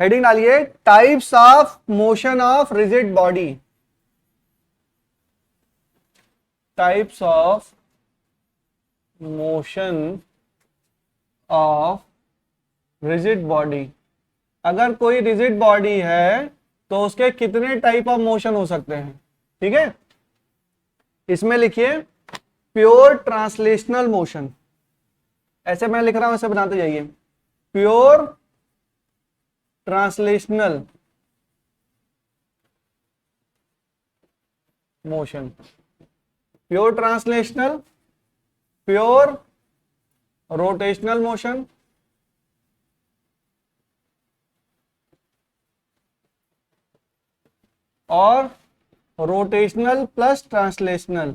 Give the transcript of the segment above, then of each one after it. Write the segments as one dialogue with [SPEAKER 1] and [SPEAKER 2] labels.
[SPEAKER 1] Heading डालिए types of motion of rigid body, types of motion of rigid body. अगर कोई rigid body है तो उसके कितने टाइप ऑफ मोशन हो सकते हैं, ठीक है। इसमें लिखिए प्योर ट्रांसलेशनल मोशन, ऐसे मैं लिख रहा हूं ऐसे बनाते जाइए, pure translational motion, pure translational, pure rotational motion, और rotational plus translational,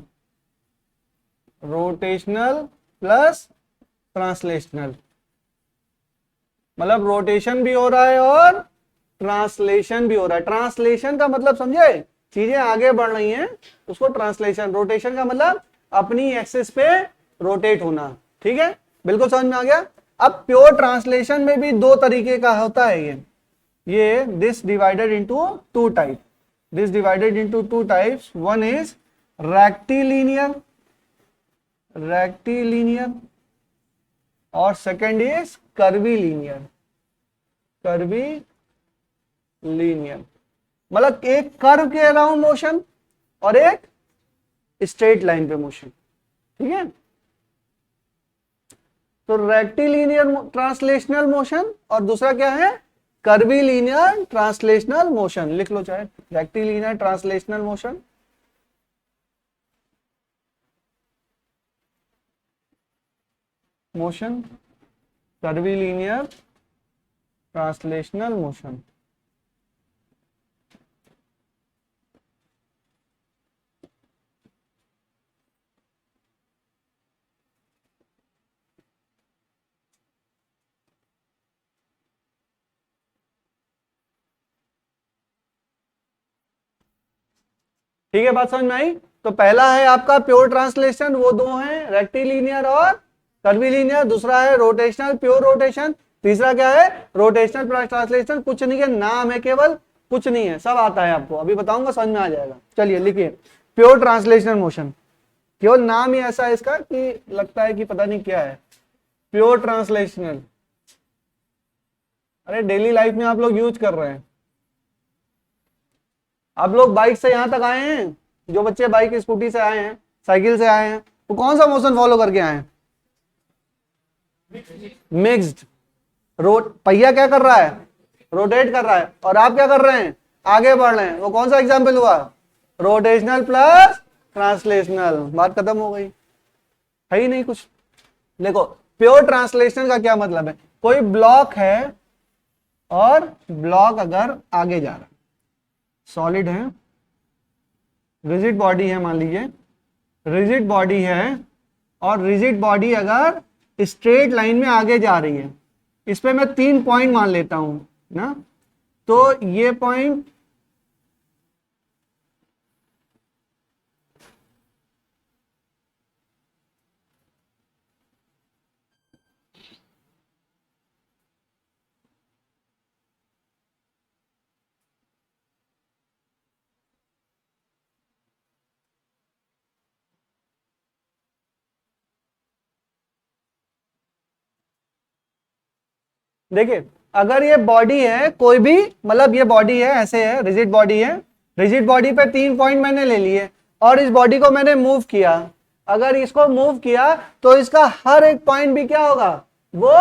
[SPEAKER 1] rotational plus translational, मतलब रोटेशन भी हो रहा है और ट्रांसलेशन भी हो रहा है। ट्रांसलेशन का मतलब समझे, चीजें आगे बढ़ रही हैं उसको ट्रांसलेशन, रोटेशन का मतलब अपनी एक्सिस पे रोटेट होना, ठीक है, बिल्कुल समझ में आ गया। अब प्योर ट्रांसलेशन में भी दो तरीके का होता है ये this divided into two type, this divided into two types, one is rectilinear, rectilinear, और सेकेंड इज कर्वीलिनियर, कर्वीलिनियर, मतलब एक कर्व के अराउंड मोशन और एक स्ट्रेट लाइन पे मोशन, ठीक है। तो रेक्टिलिनियर ट्रांसलेशनल मोशन और दूसरा क्या है, कर्वीलिनियर ट्रांसलेशनल मोशन, लिख लो चाहे rectilinear translational motion, motion, curvilinear translational motion. ठीक है, बात समझ में आई। तो पहला है आपका प्योर ट्रांसलेशन, वो दो हैं रेक्टिलिनियर और कर्वीलिनियर, दूसरा है रोटेशनल प्योर रोटेशन, तीसरा क्या है रोटेशनल प्लस ट्रांसलेशन। कुछ नहीं है, नाम है केवल, कुछ नहीं है, सब आता है आपको, अभी बताऊंगा समझ में आ जाएगा। चलिए लिखिए प्योर ट्रांसलेशनल मोशन, केवल नाम ही ऐसा है इसका कि लगता है कि पता नहीं क्या है, प्योर ट्रांसलेशनल। अरे डेली लाइफ में आप लोग यूज कर रहे हैं, आप लोग बाइक से यहां तक आए हैं, जो बच्चे बाइक स्कूटी से आए हैं, साइकिल से आए हैं, वो कौन सा मोशन फॉलो करके आए हैं, मिक्स्ड। पहिया क्या कर रहा है, रोटेट कर रहा है, और आप क्या कर रहे हैं, आगे बढ़ रहे हैं, वो कौन सा एग्जाम्पल हुआ, रोटेशनल प्लस ट्रांसलेशनल। बात खत्म हो गई, है ही नहीं कुछ। देखो प्योर ट्रांसलेशनल का क्या मतलब है, कोई ब्लॉक है और ब्लॉक अगर आगे जा रहा है, सॉलिड है, रिजिड बॉडी है, मान लीजिए रिजिड बॉडी है, और रिजिड बॉडी अगर स्ट्रेट लाइन में आगे जा रही है, इस पे मैं 3 पॉइंट मान लेता हूं ना, तो ये पॉइंट देखिए, अगर ये बॉडी है कोई भी, मतलब ये बॉडी है ऐसे है, रिजिड बॉडी है, रिजिड बॉडी पे 3 पॉइंट मैंने ले लिए और इस बॉडी को मैंने मूव किया, अगर इसको मूव किया तो इसका हर एक पॉइंट भी क्या होगा, वो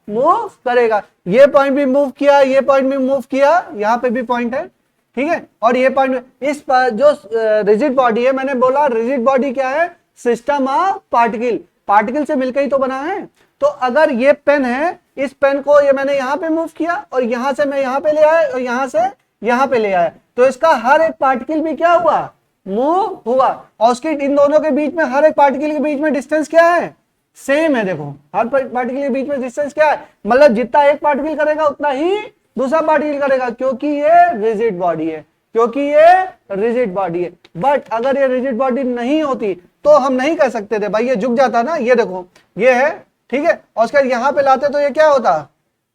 [SPEAKER 1] मूव करेगा। ये पॉइंट भी मूव किया, ये पॉइंट भी मूव किया, यहाँ पे भी पॉइंट है, ठीक है, और ये पॉइंट, इस जो रिजिड बॉडी है, मैंने बोला रिजिड बॉडी क्या है, सिस्टम ऑफ पार्टिकल, पार्टिकल से मिलकर ही तो बना है। तो अगर ये पेन है, इस पेन को ये मैंने यहां पे मूव किया और यहां से मैं यहां पे ले आया और यहां से यहां पे ले आया, तो इसका हर एक पार्टिकल भी क्या हुआ, मूव हुआ, और उसके इन दोनों के बीच में, हर एक पार्टिकल के बीच में डिस्टेंस क्या है, सेम है। देखो हर पार्टिकल के बीच में डिस्टेंस क्या है, मतलब जितना एक पार्टिकल करेगा उतना ही दूसरा पार्टिकल करेगा, क्योंकि ये रिजिड बॉडी है, क्योंकि ये रिजिड बॉडी है। बट अगर ये रिजिड बॉडी नहीं होती तो हम नहीं कह सकते थे भाई ये झुक जाता ना, ये देखो ये है, ठीक है, और उसके बाद यहां पे लाते तो ये क्या होता,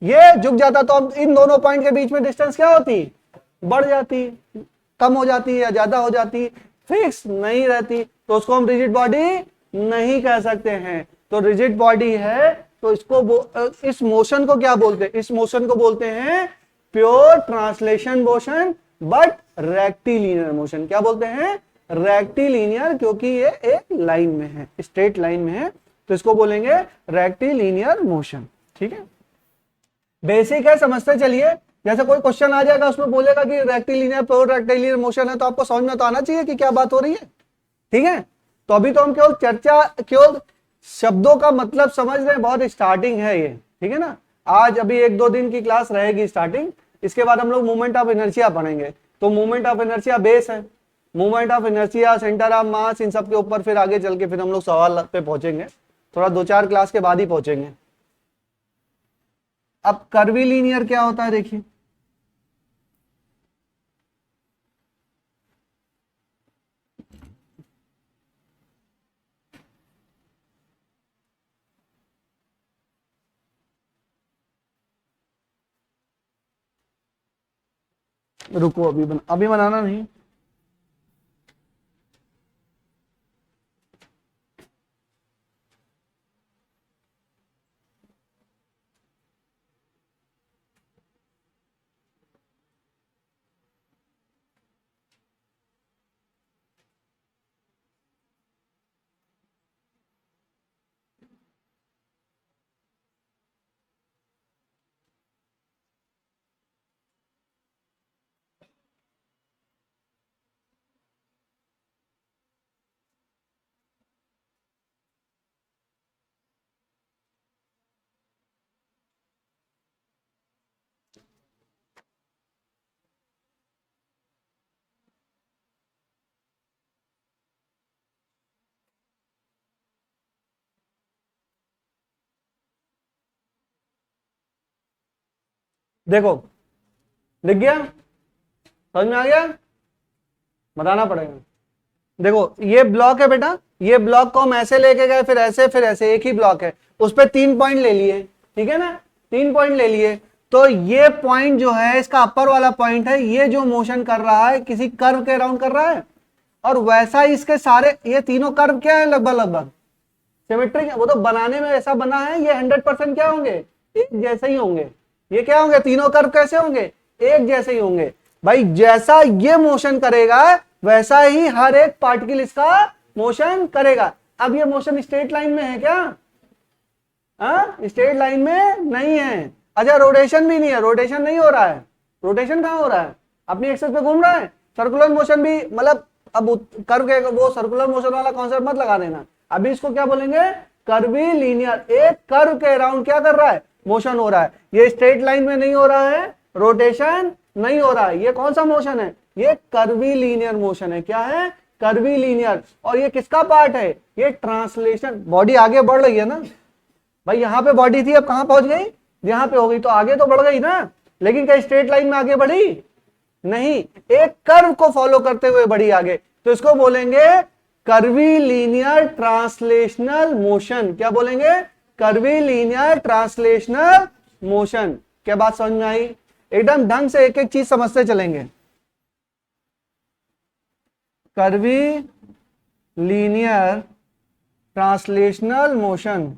[SPEAKER 1] ये झुक जाता तो अब इन दोनों पॉइंट के बीच में डिस्टेंस क्या होती, बढ़ जाती, कम हो जाती या ज्यादा हो जाती, फिक्स नहीं रहती, तो उसको हम रिजिड बॉडी नहीं कह सकते हैं। तो रिजिड बॉडी है तो इसको इस मोशन को क्या बोलते हैं, इस मोशन को बोलते हैं pure translation motion but rectilinear motion. क्या बोलते हैं, रेक्टिलिनियर, क्योंकि ये एक लाइन में है, स्ट्रेट लाइन में है, तो इसको बोलेंगे रेक्टिलिनियर मोशन। ठीक है, बेसिक है, समझते चलिए। जैसे कोई क्वेश्चन आ जाएगा उसमें बोलेगा कि रेक्टिलिनियर प्योर रेक्टिलिनियर मोशन है, तो आपको समझ में तो आना चाहिए कि क्या बात हो रही है। ठीक है, तो अभी तो हम केवल चर्चा, केवल शब्दों का मतलब समझ रहे हैं, बहुत स्टार्टिंग है ये। ठीक है ना, आज अभी 1-2 दिन की क्लास रहेगी स्टार्टिंग, इसके बाद हम लोग मूवमेंट ऑफ इनर्शिया पढ़ेंगे। तो मूवमेंट ऑफ इनर्शिया बेस है, movement of inertia, centre of mass, इन सब के ऊपर फिर आगे चल के फिर हम लोग सवाल पे पहुंचेंगे, थोड़ा 2-4 क्लास के बाद ही पहुंचेंगे। अब कर्वीलिनियर क्या होता है देखिए, रुको अभी बनाना नहीं। देखो लिख गया, समझ में आ गया, बताना पड़ेगा। देखो ये ब्लॉक है बेटा, ये ब्लॉक को हम ऐसे लेके गए, फिर ऐसे, फिर ऐसे, एक ही ब्लॉक है, उस पर 3 पॉइंट ले लिए। ठीक है ना, 3 पॉइंट ले लिए, तो ये पॉइंट जो है इसका अपर वाला पॉइंट है, ये जो मोशन कर रहा है किसी कर्व के अराउंड कर रहा है, और वैसा ही इसके सारे ये तीनों कर्व क्या है, लगभग लगभग सिमेट्रिक है। वो तो बनाने में ऐसा बना है, ये 100% क्या होंगे, एक जैसे ही होंगे। ये क्या होंगे, तीनों कर्व कैसे होंगे, एक जैसे ही होंगे। भाई जैसा ये मोशन करेगा वैसा ही हर एक पार्टिकल इसका मोशन करेगा। अब ये मोशन स्ट्रेट लाइन में है क्या, स्ट्रेट लाइन में नहीं है। अच्छा रोटेशन भी नहीं है, रोटेशन नहीं हो रहा है, रोटेशन कहां हो रहा है, अपनी एक्सेस पे घूम रहा है। सर्कुलर मोशन भी, मतलब अब कर्व के वो सर्कुलर मोशन वाला कॉन्सेप्ट मत लगा देना। अभी इसको क्या बोलेंगे, कर्वी लीनियर, एक कर्व के अराउंड क्या कर रहा है, मोशन हो रहा है। ये स्ट्रेट लाइन में नहीं हो रहा है, रोटेशन नहीं हो रहा है, ये कौन सा मोशन है, ये कर्वी लीनियर मोशन है। क्या है, कर्वी लीनियर। और ये किसका पार्ट है, ये ट्रांसलेशन, बॉडी आगे बढ़ रही है ना भाई, यहां पे बॉडी थी, अब कहां पहुंच गई, यहां पे हो गई, तो आगे तो बढ़ गई ना, लेकिन क्या स्ट्रेट लाइन में आगे बढ़ी, नहीं, एक कर्व को फॉलो करते हुए बढ़ी आगे। तो इसको बोलेंगे कर्वी लीनियर ट्रांसलेशनल मोशन। क्या बोलेंगे, कर्वी लीनियर ट्रांसलेशनल मोशन। क्या बात समझ में आई, एकदम ढंग से एक एक चीज समझते चलेंगे। कर्वी लीनियर ट्रांसलेशनल मोशन,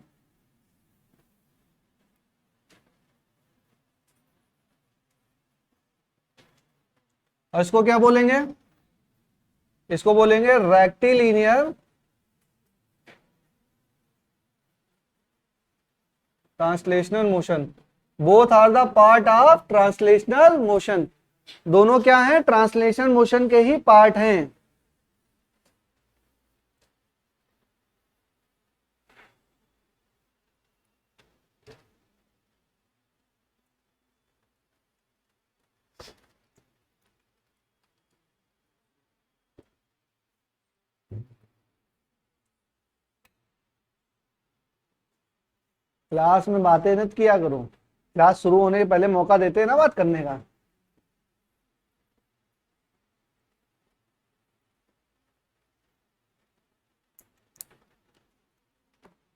[SPEAKER 1] और इसको क्या बोलेंगे, इसको बोलेंगे rectilinear translational motion. Both are the part of translational motion, दोनों क्या है, ट्रांसलेशन मोशन के ही पार्ट हैं। क्लास में बातें मत किया करो, क्लास शुरू होने के पहले मौका देते हैं ना बात करने का।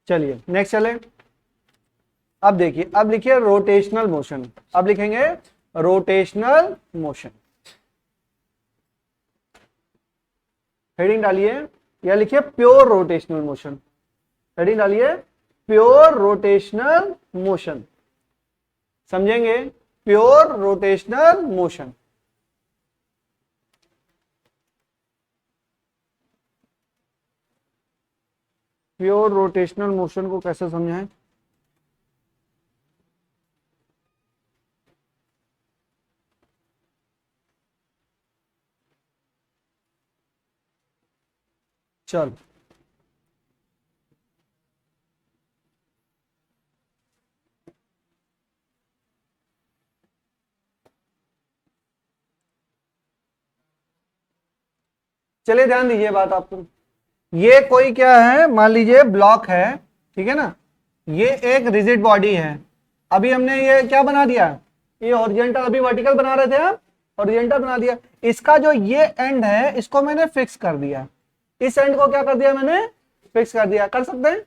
[SPEAKER 1] चलिए नेक्स्ट चले, अब देखिए, अब लिखिए रोटेशनल मोशन, अब लिखेंगे रोटेशनल मोशन, हेडिंग डालिए या लिखिए प्योर रोटेशनल मोशन, हेडिंग डालिए प्योर रोटेशनल मोशन, समझेंगे, pure rotational motion. Pure rotational motion को कैसे समझाएं? चल, चलिए ध्यान दीजिए बात आपको, ये कोई क्या है, मान लीजिए ब्लॉक है, ठीक है ना, ये एक रिजिड बॉडी है, अभी हमने ये क्या बना दिया, ये हॉरिजॉन्टल, अभी वर्टिकल बना रहे थे हम, हॉरिजॉन्टल बना दिया, इसका जो ये एंड है इसको मैंने फिक्स कर दिया, इस एंड को क्या कर दिया मैंने, फिक्स कर दिया, कर सकते हैं,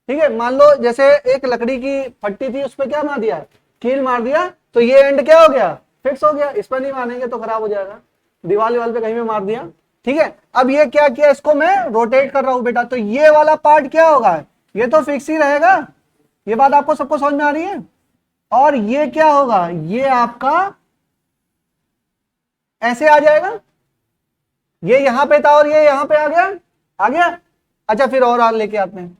[SPEAKER 1] ठीक है। मान लो जैसे एक लकड़ी की फट्टी थी, उस पर क्या मार दिया, कील मार दिया, तो ये एंड क्या हो गया, फिक्स हो गया, इस पर नहीं मारेंगे तो खराब हो जाएगा, दीवार पे कहीं पे मार दिया, ठीक है। अब ये क्या किया, इसको मैं रोटेट कर रहा हूं बेटा, तो ये वाला पार्ट क्या होगा, ये तो फिक्स ही रहेगा, ये बात आपको सबको समझ में आ रही है, और ये क्या होगा, ये आपका ऐसे आ जाएगा, ये यहां पे था और ये यहां पे आ गया, आ गया। अच्छा फिर और लेके आते हैं,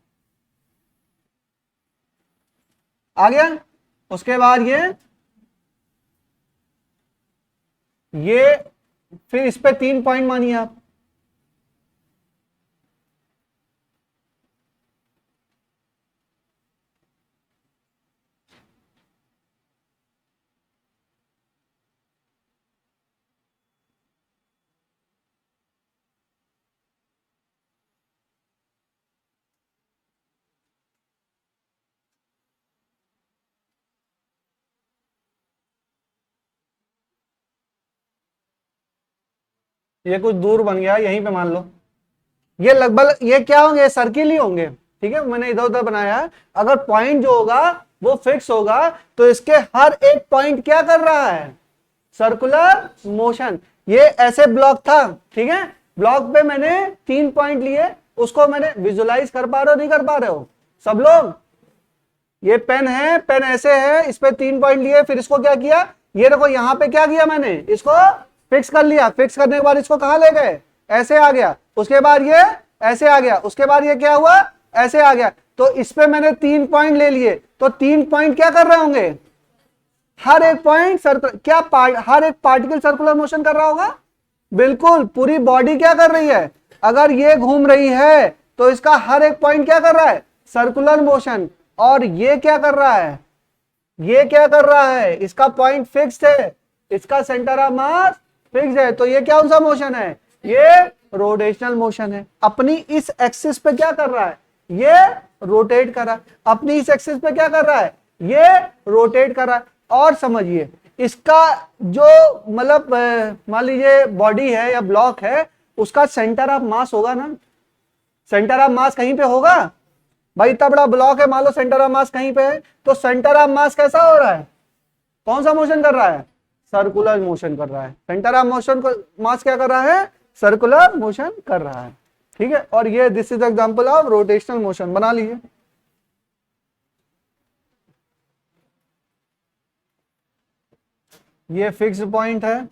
[SPEAKER 1] आ गया, उसके बाद ये फिर इस पे 3 पॉइंट मानिए आप, ये कुछ दूर बन गया, यहीं पे मान लो, ये लगभग ये क्या होंगे, सर्किल ही होंगे, ठीक है, मैंने इधर उधर बनाया है, अगर पॉइंट जो होगा वो फिक्स होगा तो इसके हर एक पॉइंट क्या कर रहा है, सर्कुलर मोशन। ये ऐसे ब्लॉक था, ठीक है, ब्लॉक पे मैंने 3 पॉइंट लिए, उसको मैंने विजुलाइज कर पा रहे हो, नहीं कर पा रहे हो सब लोग, ये पेन है, पेन ऐसे है, इस पे 3 पॉइंट लिए, फिर इसको क्या किया, ये देखो यहां पे क्या किया मैंने, इसको फिक्स कर लिया, फिक्स करने के बाद इसको कहां ले गए, ऐसे आ गया, उसके बाद ये ऐसे आ गया, उसके बाद ये क्या हुआ, ऐसे आ गया, तो इस पे मैंने 3 पॉइंट ले लिए, तो 3 पॉइंट क्या कर रहे होंगे, हर एक पॉइंट सर्कल, क्या हर एक पार्टिकल सर्कुलर मोशन कर रहा होगा, बिल्कुल, पूरी बॉडी क्या कर रही है, अगर ये घूम रही है तो इसका हर एक पॉइंट क्या कर रहा है, सर्कुलर मोशन, और ये क्या कर रहा है, ये क्या कर रहा है, इसका पॉइंट फिक्स्ड है, इसका सेंटर ऑफ मास फिक्स्ड है, तो ये क्या सा मोशन है, ये रोटेशनल मोशन है, अपनी इस एक्सिस पे क्या कर रहा है, ये रोटेट कर रहा है, अपनी इस एक्सिस पे क्या कर रहा है, ये रोटेट कर रहा है, और समझिए इसका जो मतलब मान लीजिए बॉडी है या ब्लॉक है, उसका सेंटर ऑफ मास होगा ना, सेंटर ऑफ मास कहीं पे होगा, भाई इतना बड़ा ब्लॉक है, मान लो सेंटर ऑफ मास कहीं पे है, तो सेंटर ऑफ मास कैसा हो रहा है, कौन सा मोशन कर रहा है, सर्कुलर मोशन कर रहा है, सेंटर ऑफ मोशन को मास क्या कर रहा है, सर्कुलर मोशन कर रहा है, ठीक है। और ये this is example of rotational motion, बना लीजिए, ये फिक्स पॉइंट है,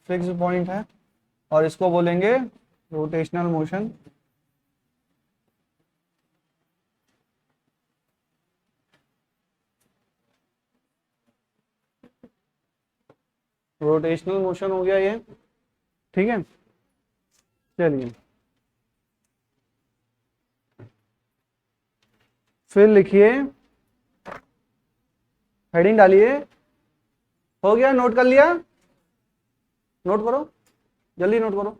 [SPEAKER 1] फिक्स पॉइंट है, और इसको बोलेंगे रोटेशनल मोशन, रोटेशनल मोशन हो गया ये, ठीक है। चलिए फिर लिखिए, हेडिंग डालिए, हो गया, नोट कर लिया, नोट करो, जल्दी नोट करो,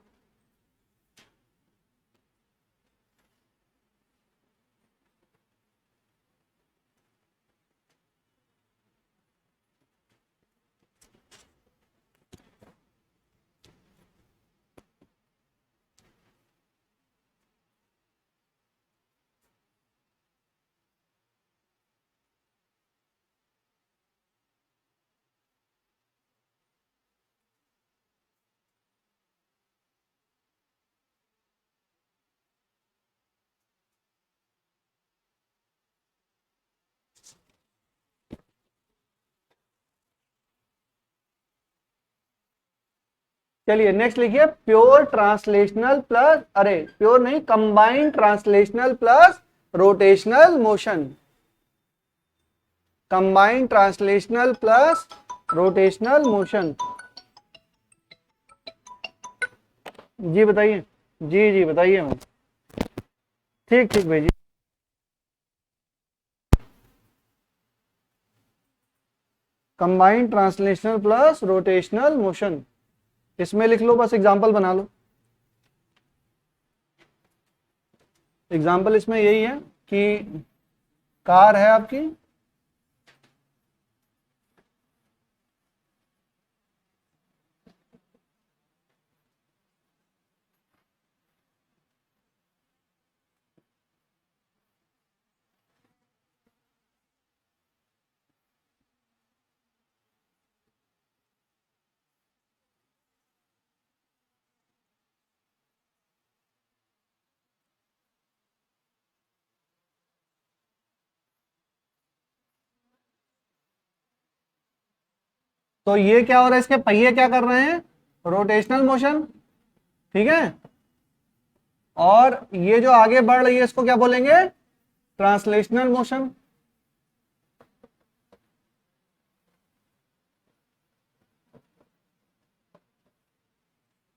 [SPEAKER 1] चलिए नेक्स्ट लिखिए, प्योर ट्रांसलेशनल प्लस, अरे प्योर नहीं, combined translational plus rotational motion, combined translational plus rotational motion. जी बताइए, जी जी बताइए मैम। ठीक ठीक भेजिए। Combined translational plus rotational motion, इसमें लिख लो, बस एग्जांपल बना लो। एग्जांपल इसमें यही है कि कार है आपकी, तो ये क्या हो रहा है, इसके पहिए क्या कर रहे हैं, रोटेशनल मोशन, ठीक है। और ये जो आगे बढ़ रही है इसको क्या बोलेंगे, ट्रांसलेशनल मोशन।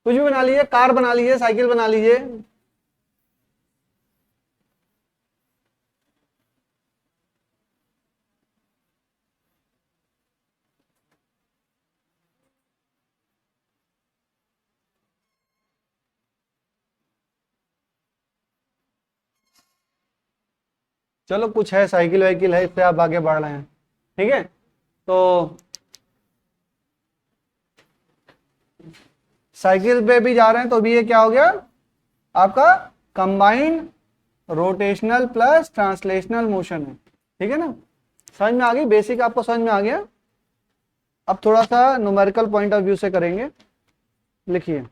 [SPEAKER 1] कुछ भी बना लीजिए, कार बना लीजिए, साइकिल बना लीजिए। चलो कुछ है, साइकिल वाइकिल है, इससे आप आगे बढ़ रहे हैं, ठीक है। तो साइकिल पे भी जा रहे हैं तो भी ये क्या हो गया आपका, combined rotational plus translational motion है, ठीक है ना। समझ में आ गई, बेसिक आपको समझ में आ गया। अब थोड़ा सा न्यूमेरिकल पॉइंट ऑफ व्यू से करेंगे। लिखिए,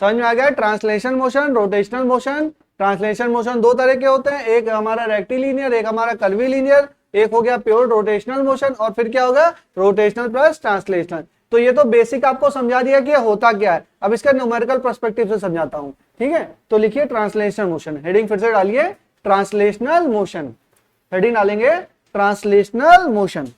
[SPEAKER 1] समझ में आ गया, translation motion, rotational motion. Translation motion दो तरह के होते हैं, एक हमारा रेक्टिलिनियर, एक हमारा कर्वीलिनियर। एक हो गया प्योर रोटेशनल मोशन, और फिर क्या होगा, रोटेशनल प्लस ट्रांसलेशनल। तो ये तो बेसिक आपको समझा दिया कि होता क्या है। अब इसका न्यूमेरिकल पर्सपेक्टिव से समझाता हूं, ठीक है। तो लिखिए ट्रांसलेशनल मोशन, हेडिंग फिर से डालिए, ट्रांसलेशनल मोशन, हेडिंग डालेंगे ट्रांसलेशनल मोशन।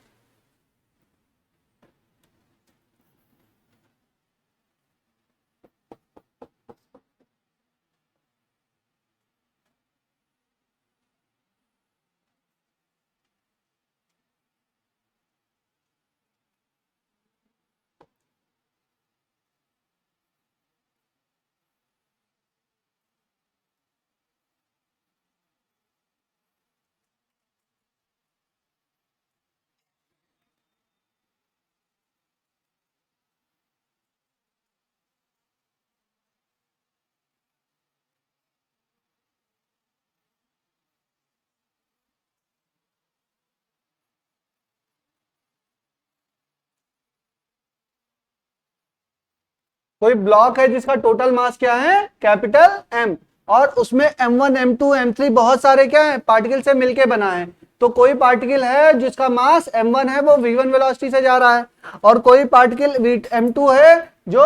[SPEAKER 1] कोई ब्लॉक है जिसका टोटल मास क्या है, कैपिटल एम, और उसमें m1 m2 m3 बहुत सारे क्या है, पार्टिकल से मिलके बना है। तो कोई पार्टिकल है जिसका मास m1 है, वो v1 वेलोसिटी से जा रहा है, और कोई पार्टिकल m2 है जो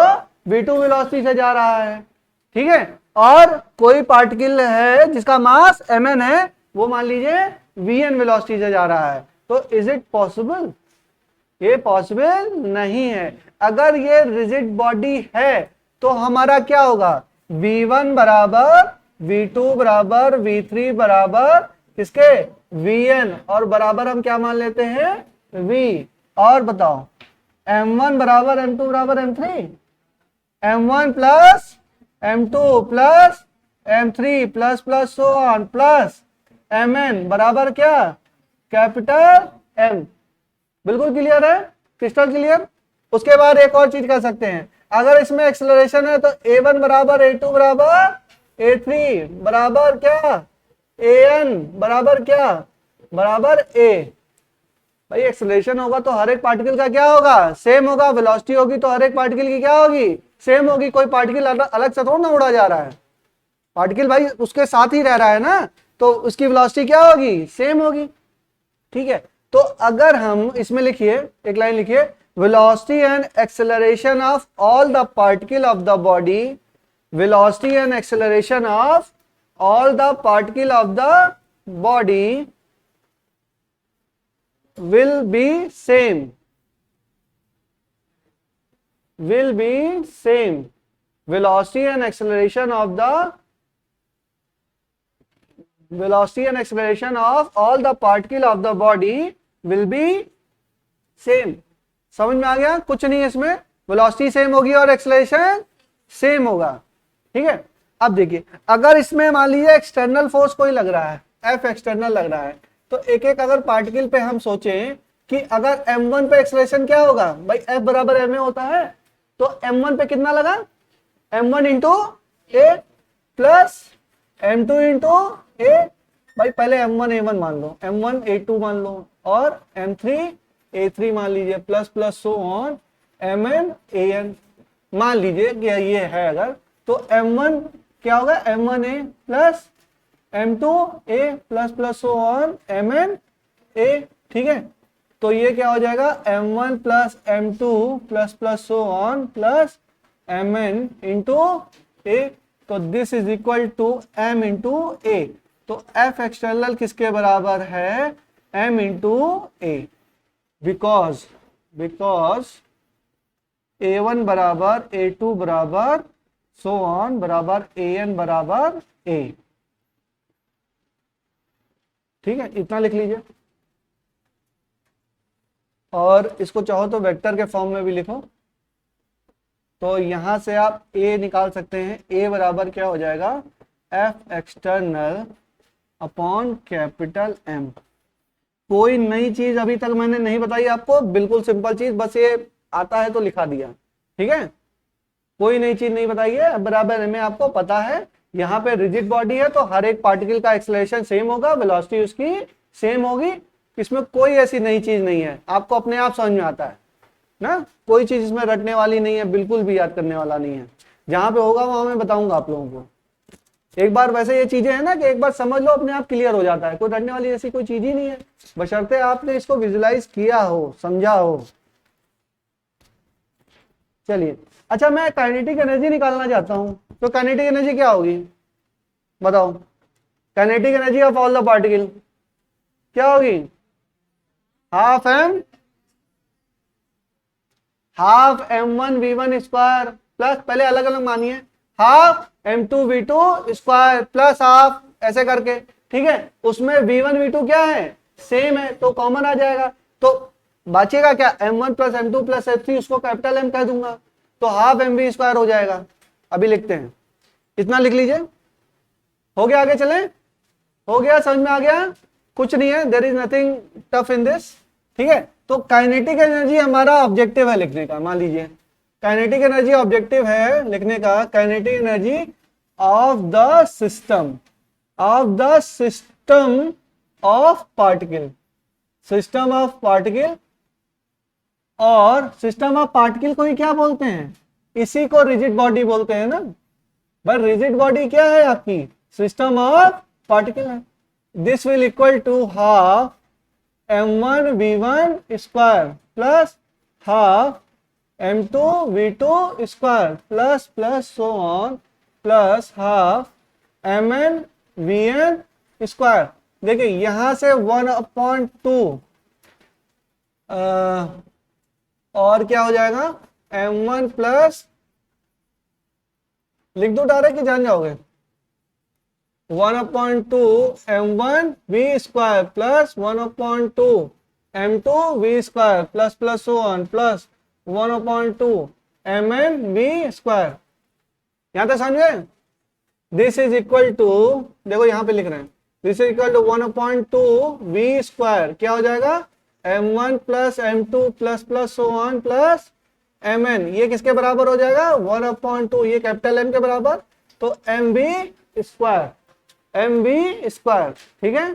[SPEAKER 1] v2 वेलोसिटी से जा रहा है, ठीक है। और कोई पार्टिकल है जिसका मास mn है, वो मान लीजिए vn वेलोसिटी से जा रहा है। तो इज इट पॉसिबल, ये पॉसिबल नहीं है। अगर ये रिजिड बॉडी है तो हमारा क्या होगा, v1 बराबर v2 बराबर v3 बराबर किसके, vn, और बराबर हम क्या मान लेते हैं, v। और बताओ m1 बराबर m2 बराबर m3, m1 plus m2 plus m3 plus plus so on plus mn बराबर क्या, कैपिटल M। बिल्कुल क्लियर है, क्रिस्टल क्लियर। उसके बाद एक और चीज कर सकते हैं, अगर इसमें एक्सेलरेशन है तो a1 बराबर a2 बराबर a3 बराबर क्या, an बराबर क्या, बराबर a। भाई एक्सेलरेशन होगा तो हर एक पार्टिकल का क्या होगा, सेम होगा। वेलोसिटी होगी तो हर एक पार्टिकल की क्या होगी, सेम होगी। कोई पार्टिकल अलग से थोड़ा ना उड़ा जा रहा है, पार्टिकल भाई उसके साथ ही रह रहा है ना। तो उसकी वेलोसिटी क्या होगी, सेम होगी। ठीक है, तो अगर हम इसमें लिखिए, एक लाइन लिखिए, velocity and acceleration of all the particle of the body, velocity and acceleration of all the particle of the body will be same, will be same, velocity and acceleration of the velocity and acceleration of all the particle of the body will be same। समझ में आ गया, कुछ नहीं है इसमें, velocity same होगी और acceleration same होगा। ठीक है, अब देखिए अगर इसमें मान लीजिए एक्सटर्नल फोर्स कोई लग रहा है, एफ एक्सटर्नल लग रहा है, तो एक एक अगर पार्टिकल पे हम सोचें कि अगर m1 पे एक्सेलरेशन क्या होगा भाई, f बराबर ma होता है, तो m1 पे कितना लगा, m1 इंटू ए प्लस m2 इंटू ए। भाई पहले m1 a1 मान लो, m1 a2 मान लो, और m3 a3 मान लीजिए, plus plus so on mn an मान लीजिए कि ये है अगर, तो m1 क्या होगा, m1 a plus m2 a plus plus so on mn a। ठीक है, तो ये क्या हो जाएगा, m1 plus m2 plus plus so on plus mn into a, तो this is equal to m into a। तो f एक्सटर्नल किसके बराबर है, m into a, because a1 बराबर a2 बराबर सो ऑन बराबर an बराबर a। ठीक है, इतना लिख लीजिए, और इसको चाहो तो वेक्टर के फॉर्म में भी लिखो, तो यहां से आप a निकाल सकते हैं, a बराबर क्या हो जाएगा, f external upon capital M। कोई नई चीज अभी तक मैंने नहीं बताई आपको, बिल्कुल सिंपल चीज, बस ये आता है तो लिखा दिया। ठीक है, कोई नई चीज नहीं बताई है, बराबर में आपको पता है। यहाँ पे रिजिड बॉडी है तो हर एक पार्टिकल का एक्सेलरेशन सेम होगा, वेलोसिटी उसकी सेम होगी, इसमें कोई ऐसी नई चीज नहीं है, आपको अपने आप समझ में आता है ना, कोई चीज इसमें रटने वाली नहीं है, बिल्कुल भी याद करने वाला नहीं है। जहां पे होगा वहां मैं बताऊंगा आप लोगों को। एक बार वैसे ये चीजें हैं ना कि एक बार समझ लो अपने आप क्लियर हो जाता है, कोई रटने वाली ऐसी कोई चीज ही नहीं है, बशर्ते आपने इसको विजुलाइज किया हो, समझा हो। चलिए, अच्छा मैं काइनेटिक एनर्जी निकालना चाहता हूं, तो काइनेटिक एनर्जी क्या होगी बताओ, kinetic energy of all the particle क्या होगी, half m1 v1 square plus, पहले अलग अलग मानिए, half m2 v2 square plus half, ऐसे करके। ठीक है, उसमें v1 v2 क्या है, सेम है, तो कॉमन आ जाएगा, तो बचेगा क्या, m1 plus m2 plus f3, उसको कैपिटल M कह दूंगा, तो हाफ mv स्क्वायर हो जाएगा। अभी लिखते हैं, इतना लिख लीजिए, हो गया, आगे चलें, हो गया, समझ में आ गया, कुछ नहीं है, there is nothing tough in this. ठीक है, तो काइनेटिक एनर्जी हमारा ऑब्जेक्टिव है लिखने का, मान लीजिए काइनेटिक एनर्जी ऑब्जेक्टिव है लिखने का, kinetic energy of the system of particle, system of particle, और सिस्टम ऑफ पार्टिकल को ही क्या बोलते हैं, इसी को रिजिड बॉडी बोलते हैं ना। बट रिजिड बॉडी क्या है आपकी, सिस्टम ऑफ पार्टिकल है। This will equal to half m1 v1 square plus half m2 v2 square plus plus so on plus half mn vn square. देखिए यहां से 1/2 और क्या हो जाएगा, m1 प्लस, लिख दो डायरेक्ट कि जान जाओगे, 1/2 m1 v square plus 1/2 m2 v square plus plus so on plus 1/2 mn v square. यहां तक समझे, दिस इज इक्वल टू, देखो यहां पे लिख रहे हैं, this is equal to 1/2 v square, क्या हो जाएगा, m1 plus m2 plus plus so on plus mn, ये किसके बराबर हो जाएगा, 1/2, ये कैपिटल M के बराबर, तो mv स्क्वायर, mv स्क्वायर। ठीक है,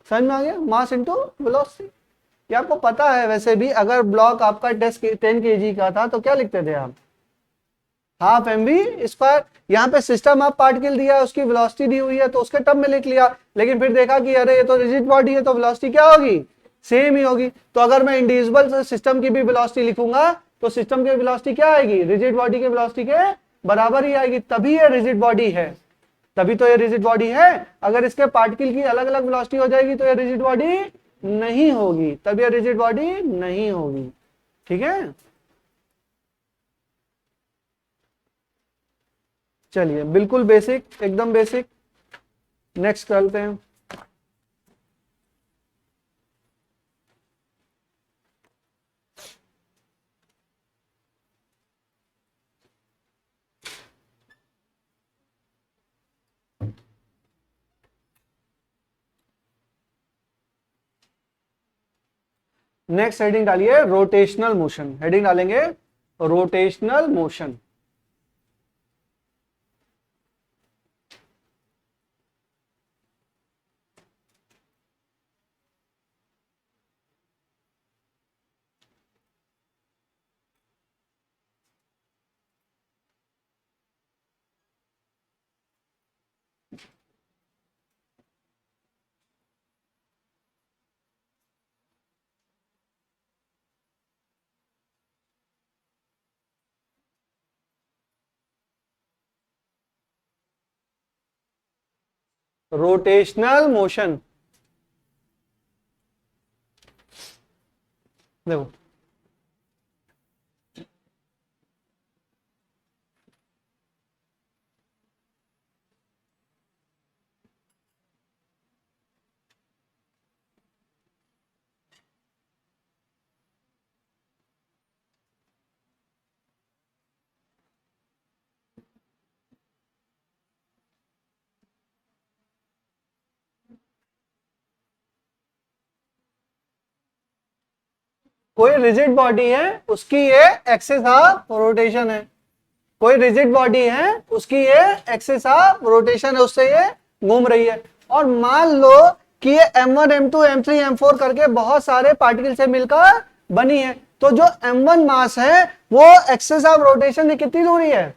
[SPEAKER 1] समझ में आ गया, मास इंटू वेलोसिटी। ये आपको पता है, वैसे भी अगर ब्लॉक आपका 10 kg का था तो क्या लिखते थे आप, हाफ एम वी स्क्वायर। यहाँ पे सिस्टम ऑफ पार्टिकल दिया है, उसकी वेलोसिटी दी हुई है तो उसके टर्म में लिख लिया, लेकिन फिर देखा कि अरे ये तो रिजिड बॉडी है तो वेलोसिटी क्या होगी, सेम ही होगी। तो अगर मैं इंडिविजुअल सिस्टम की भी वेलोसिटी लिखूंगा तो सिस्टम की वेलोसिटी क्या आएगी, रिजिड बॉडी के वेलोसिटी के बराबर ही आएगी, तभी ये रिजिड बॉडी है, तभी तो ये रिजिड बॉडी है। अगर इसके पार्टिकल की अलग अलग वेलोसिटी हो जाएगी तो ये रिजिड बॉडी नहीं होगी, तब ये रिजिड बॉडी नहीं होगी। ठीक है, चलिए बिल्कुल बेसिक, एकदम बेसिक। नेक्स्ट करते हैं। नेक्स्ट हेडिंग डालिए रोटेशनल मोशन, हेडिंग डालेंगे रोटेशनल मोशन। रोटेशनल मोशन देखो, कोई रिजिड बॉडी है उसकी ये एक्सिस ऑफ रोटेशन है, कोई रिजिड बॉडी है उसकी ये एक्सिस ऑफ रोटेशन है, उससे ये घूम रही है। और मान लो कि ये m1 m2 m3 m4 करके बहुत सारे पार्टिकल से मिलकर बनी है, तो जो m1 मास है वो एक्सिस ऑफ रोटेशन से कितनी दूरी है,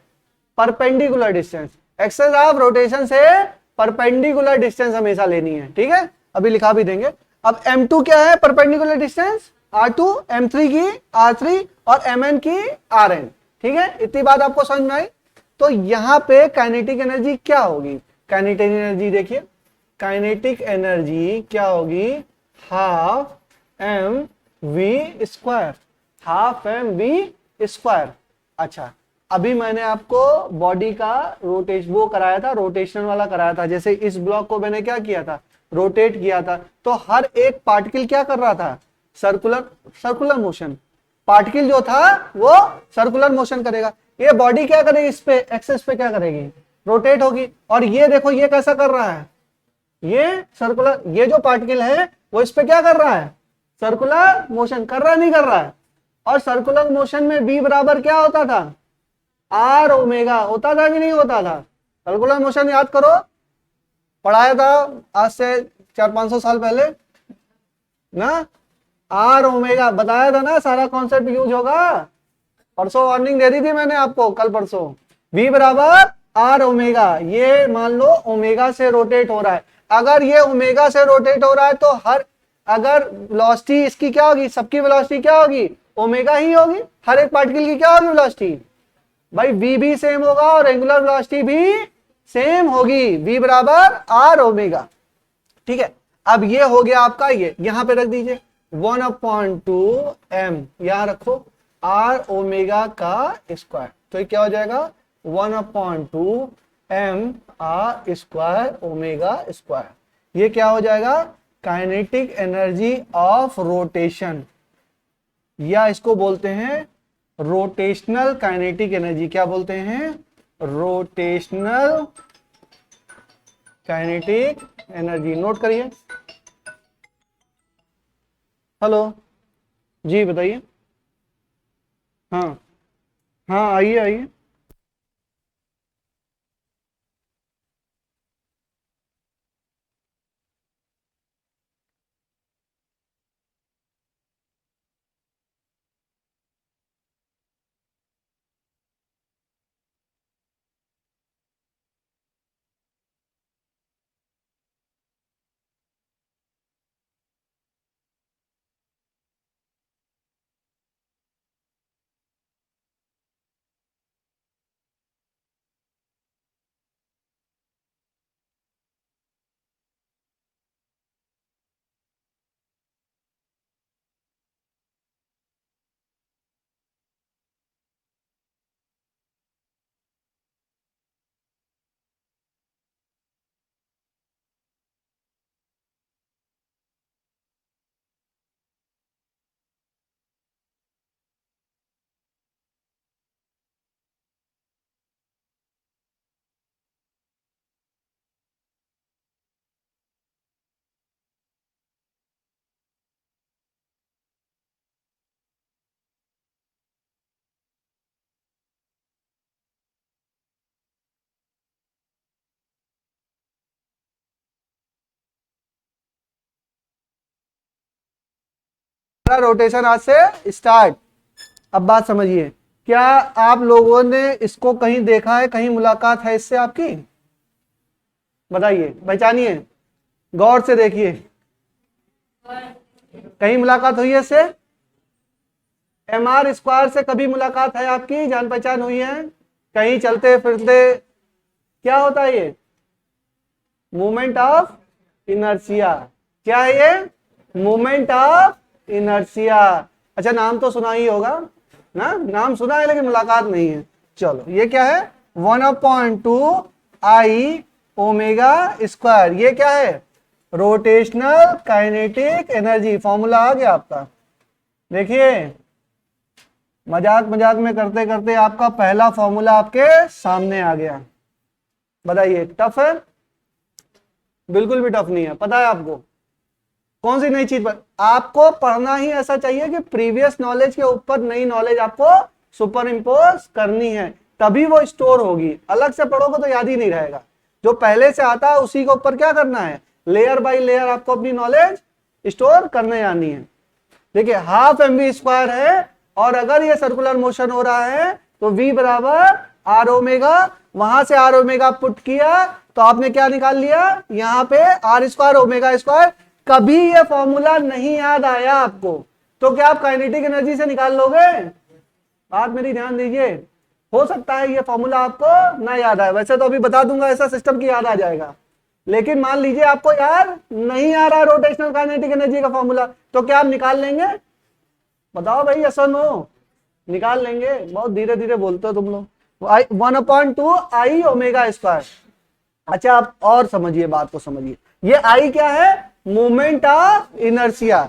[SPEAKER 1] perpendicular distance, axis of rotation से परपेंडिकुलर डिस्टेंस हमेशा लेनी है। ठीक है, अभी लिखा भी देंगे। अब m2 क्या है परपेंडिकुलर डिस्टेंस, r2, m3 की r3 और mn की rn। ठीक है, इतनी बात आपको समझ में आई। तो यहां पे काइनेटिक एनर्जी क्या होगी, काइनेटिक एनर्जी देखिए, काइनेटिक एनर्जी क्या होगी, half M V square, half M V square. अच्छा, अभी मैंने आपको बॉडी का रोटेशन वो कराया था, रोटेशन वाला कराया था, जैसे इस ब्लॉक को मैंने क्या किया था, रोटेट किया था, तो हर एक पार्टिकल क्या कर रहा था, सर्कुलर सर्कुलर मोशन, पार्टिकल जो था वो सर्कुलर मोशन करेगा। ये बॉडी क्या करेगी, इस पे एक्सेस पे क्या करेगी, रोटेट होगी। और ये देखो ये कैसा कर रहा है, ये सर्कुलर, ये जो पार्टिकल है वो इस पे क्या कर रहा है, सर्कुलर मोशन कर रहा है, नहीं कर रहा है। और सर्कुलर मोशन में बी बराबर क्या होता था, आर ओमेगा होता था कि नहीं होता था। सर्कुलर मोशन याद करो, पढ़ाया था आज से 400-500 साल पहले ना, आर ओमेगा बताया था ना, सारा कॉन्सेप्ट यूज होगा। परसों वार्निंग दे दी थी मैंने आपको, कल परसों। v बराबर आर ओमेगा, ये मान लो ओमेगा से रोटेट हो रहा है, अगर ये ओमेगा से रोटेट हो रहा है तो हर, अगर वेलोसिटी इसकी क्या होगी, सबकी वेलोसिटी क्या होगी, ओमेगा ही होगी। हर एक पार्टिकल की क्या होगी वेलोसिटी, भाई v भी सेम होगा और एंगुलर वेलोसिटी भी सेम होगी, v बराबर आर ओमेगा। ठीक है, अब ये हो गया आपका, ये यहां पे रख दीजिए 1/2 m, यहां रखो आर ओमेगा का स्क्वायर, तो ये क्या हो जाएगा 1/2 m R square omega square. ये क्या हो जाएगा, काइनेटिक एनर्जी ऑफ रोटेशन, या इसको बोलते हैं रोटेशनल काइनेटिक एनर्जी। क्या बोलते हैं, रोटेशनल काइनेटिक एनर्जी। नोट करिए। हेलो, जी बताइए। हाँ, हाँ आइए आइए। रोटेशन आज से स्टार्ट। अब बात समझिए, क्या आप लोगों ने इसको कहीं देखा है, कहीं मुलाकात है इससे आपकी? बताइए, पहचानिए, गौर से देखिए, कहीं मुलाकात हुई है इससे? mr² से कभी मुलाकात है आपकी, जान पहचान हुई है कहीं चलते फिरते? क्या होता है ये? Movement of inertia. क्या है ये? Movement of inertia. अच्छा, नाम तो सुना ही होगा ना, नाम सुना है लेकिन मुलाकात नहीं है। चलो, ये क्या है? 1/2 I ओमेगा स्क्वायर। ये क्या है? Rotational kinetic energy. फॉर्मूला आ गया आपका। देखिए, मजाक मजाक में करते करते आपका पहला फॉर्मूला आपके सामने आ गया। बताइए, टफ है? बिल्कुल भी टफ नहीं है। पता है आपको कौन सी नई चीज पर आपको पढ़ना ही ऐसा चाहिए कि प्रीवियस नॉलेज के ऊपर नई नॉलेज आपको सुपर इंपोज करनी है, तभी वो स्टोर होगी। अलग से पढ़ोगे तो याद ही नहीं रहेगा। जो पहले से आता है उसी के ऊपर क्या करना है, लेयर बाय लेयर आपको अपनी नॉलेज स्टोर करने आनी है। देखिए, हाफ mv² है, और अगर ये सर्कुलर मोशन हो रहा है तो v बराबर आर ओमेगा। वहां से आर ओमेगा पुट किया तो आपने क्या निकाल लिया, यहां पे r² ओमेगा स्क्वायर। कभी ये फॉर्मूला नहीं याद आया आपको तो क्या आप काइनेटिक एनर्जी से निकाल लोगे? बात मेरी ध्यान दीजिए, हो सकता है ये फॉर्मूला आपको ना याद आए। वैसे तो अभी बता दूंगा ऐसा सिस्टम की याद आ जाएगा, लेकिन मान लीजिए आपको यार नहीं आ रहा रोटेशनल काइनेटिक एनर्जी का फॉर्मूला, तो क्या आप निकाल लेंगे? बताओ भाई, यस और नो। निकाल लेंगे? बहुत धीरे धीरे बोलते हो तुम लोग। 1/2 I ओमेगा स्क्वायर। अच्छा, आप और समझिए, बात को समझिए। ये आई क्या है? Moment of inertia.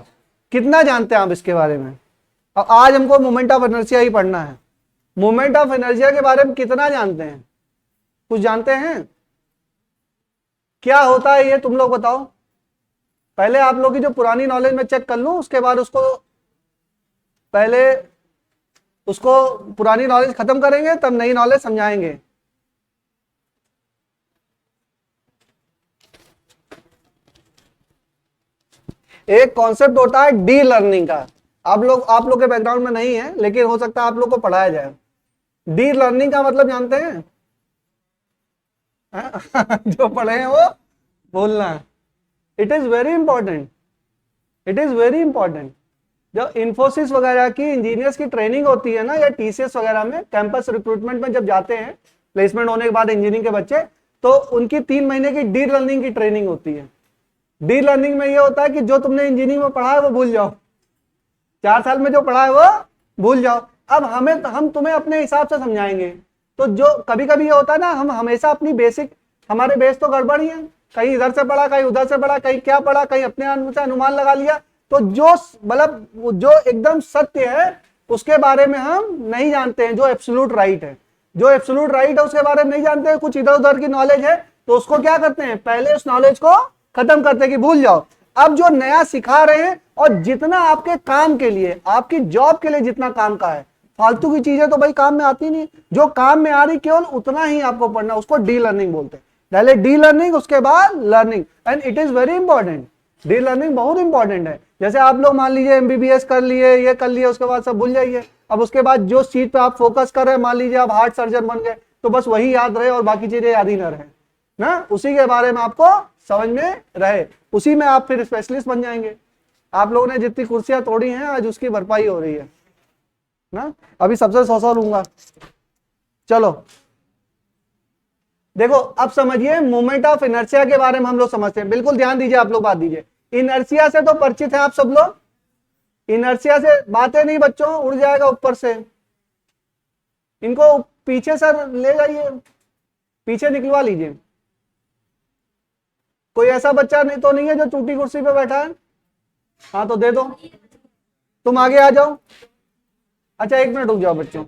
[SPEAKER 1] कितना जानते हैं आप इसके बारे में? अब आज हमको मोमेंट ऑफ इनर्शिया ही पढ़ना है। मोमेंट ऑफ इनर्शिया के बारे में कितना जानते हैं? कुछ जानते हैं? क्या होता है ये तुम लोग बताओ। पहले आप लोग की जो पुरानी नॉलेज में चेक कर लूं, उसके बाद उसको पहले उसको पुरानी नॉलेज खत्म करेंगे, तब नई नॉलेज समझाएंगे। एक कॉन्सेप्ट होता है डी लर्निंग का। आप लोग के बैकग्राउंड में नहीं है, लेकिन हो सकता है आप लोग को पढ़ाया जाए। डी लर्निंग का मतलब जानते हैं? जो पढ़े हैं वो बोलना। It is very important, it is very important. जब इंफोसिस वगैरह की इंजीनियर्स की ट्रेनिंग होती है ना, या टीसीएस वगैरह में कैंपस रिक्रूटमेंट में जब जाते हैं, प्लेसमेंट होने के बाद इंजीनियरिंग के बच्चे, तो उनकी 3 महीने की डी लर्निंग की ट्रेनिंग होती है। डी लर्निंग में ये होता है कि जो तुमने इंजीनियरिंग में पढ़ा है वो भूल जाओ, 4 साल में जो पढ़ा है वो भूल जाओ। अब हम तुम्हें अपने हिसाब से समझाएंगे। तो जो कभी कभी ये होता है ना, हम हमेशा अपनी बेसिक, हमारे बेस तो गड़बड़ ही है, कहीं इधर से पढ़ा, कहीं उधर से पढ़ा, कहीं क्या पढ़ा, कहीं अपने से अनुमान लगा लिया। तो जो मतलब जो एकदम सत्य है उसके बारे में हम नहीं जानते हैं, जो एब्सोल्यूट राइट है। जो एब्सोल्यूट राइट है उसके बारे में नहीं जानते हैं, कुछ इधर उधर की नॉलेज है, तो उसको क्या करते हैं, पहले उस नॉलेज को खत्म करते हैं कि भूल जाओ। अब जो नया सिखा रहे हैं, और जितना आपके काम के लिए, आपकी जॉब के लिए जितना काम का है, फालतू की चीजें तो भाई काम में आती नहीं। जो काम में आ रही केवल उतना ही आपको पढ़ना, उसको डी लर्निंग बोलते हैं। पहले डी लर्निंग, उसके बाद learning, and it is very important. D learning बहुत इंपॉर्टेंट है। जैसे आप लोग मान लीजिए एमबीबीएस कर लिए, ये कर लिए, उसके बाद सब भूल जाइए। अब उसके बाद जो चीज पे आप फोकस कर रहे हैं, मान लीजिए आप हार्ट सर्जन बन गए, तो बस वही याद रहे और बाकी चीजें याद ही ना रहे ना, उसी के बारे में आपको समझ में रहे, उसी में आप फिर स्पेशलिस्ट बन जाएंगे। आप लोगों ने जितनी कुर्सियां तोड़ी हैं आज उसकी भरपाई हो रही है ना। अभी सबसे 100 लूंगा। चलो देखो, अब समझिए मोमेंट ऑफ इनर्शिया के बारे में हम लोग समझते हैं। बिल्कुल ध्यान दीजिए, आप लोग बात दीजिए। इनर्शिया से तो परिचित हैं आप सब लोग। इनर्शिया से बातें नहीं बच्चों, उड़ जाएगा ऊपर से। इनको पीछे सर ले जाइए, पीछे निकलवा लीजिए। कोई ऐसा बच्चा नहीं तो नहीं है जो टूटी कुर्सी पे बैठा है? हाँ तो दे दो, तुम आगे आ जाओ। अच्छा, 1 मिनट रुक जाओ बच्चों।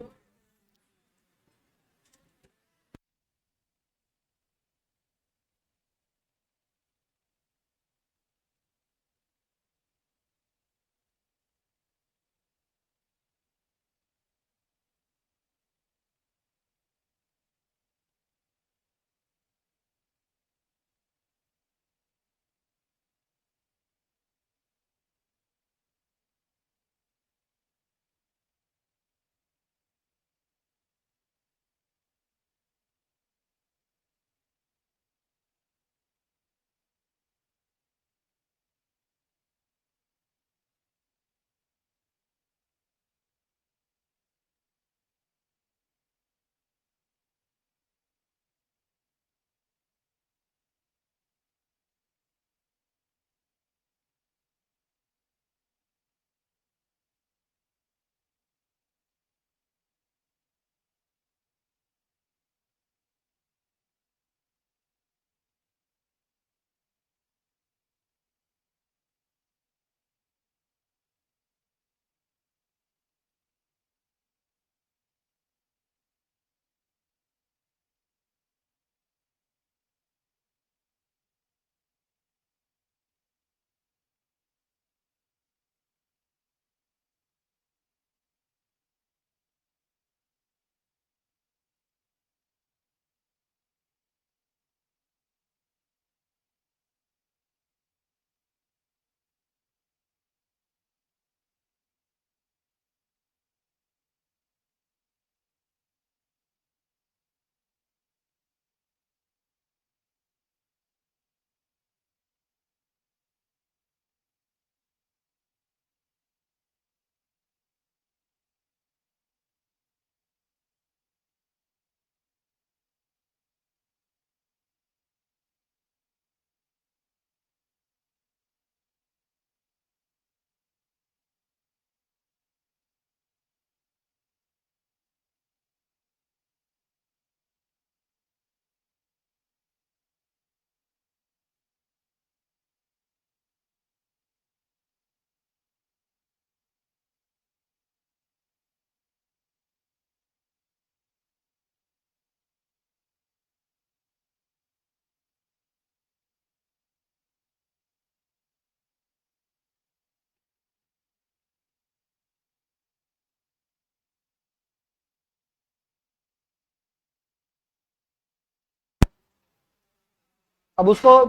[SPEAKER 1] अब उसको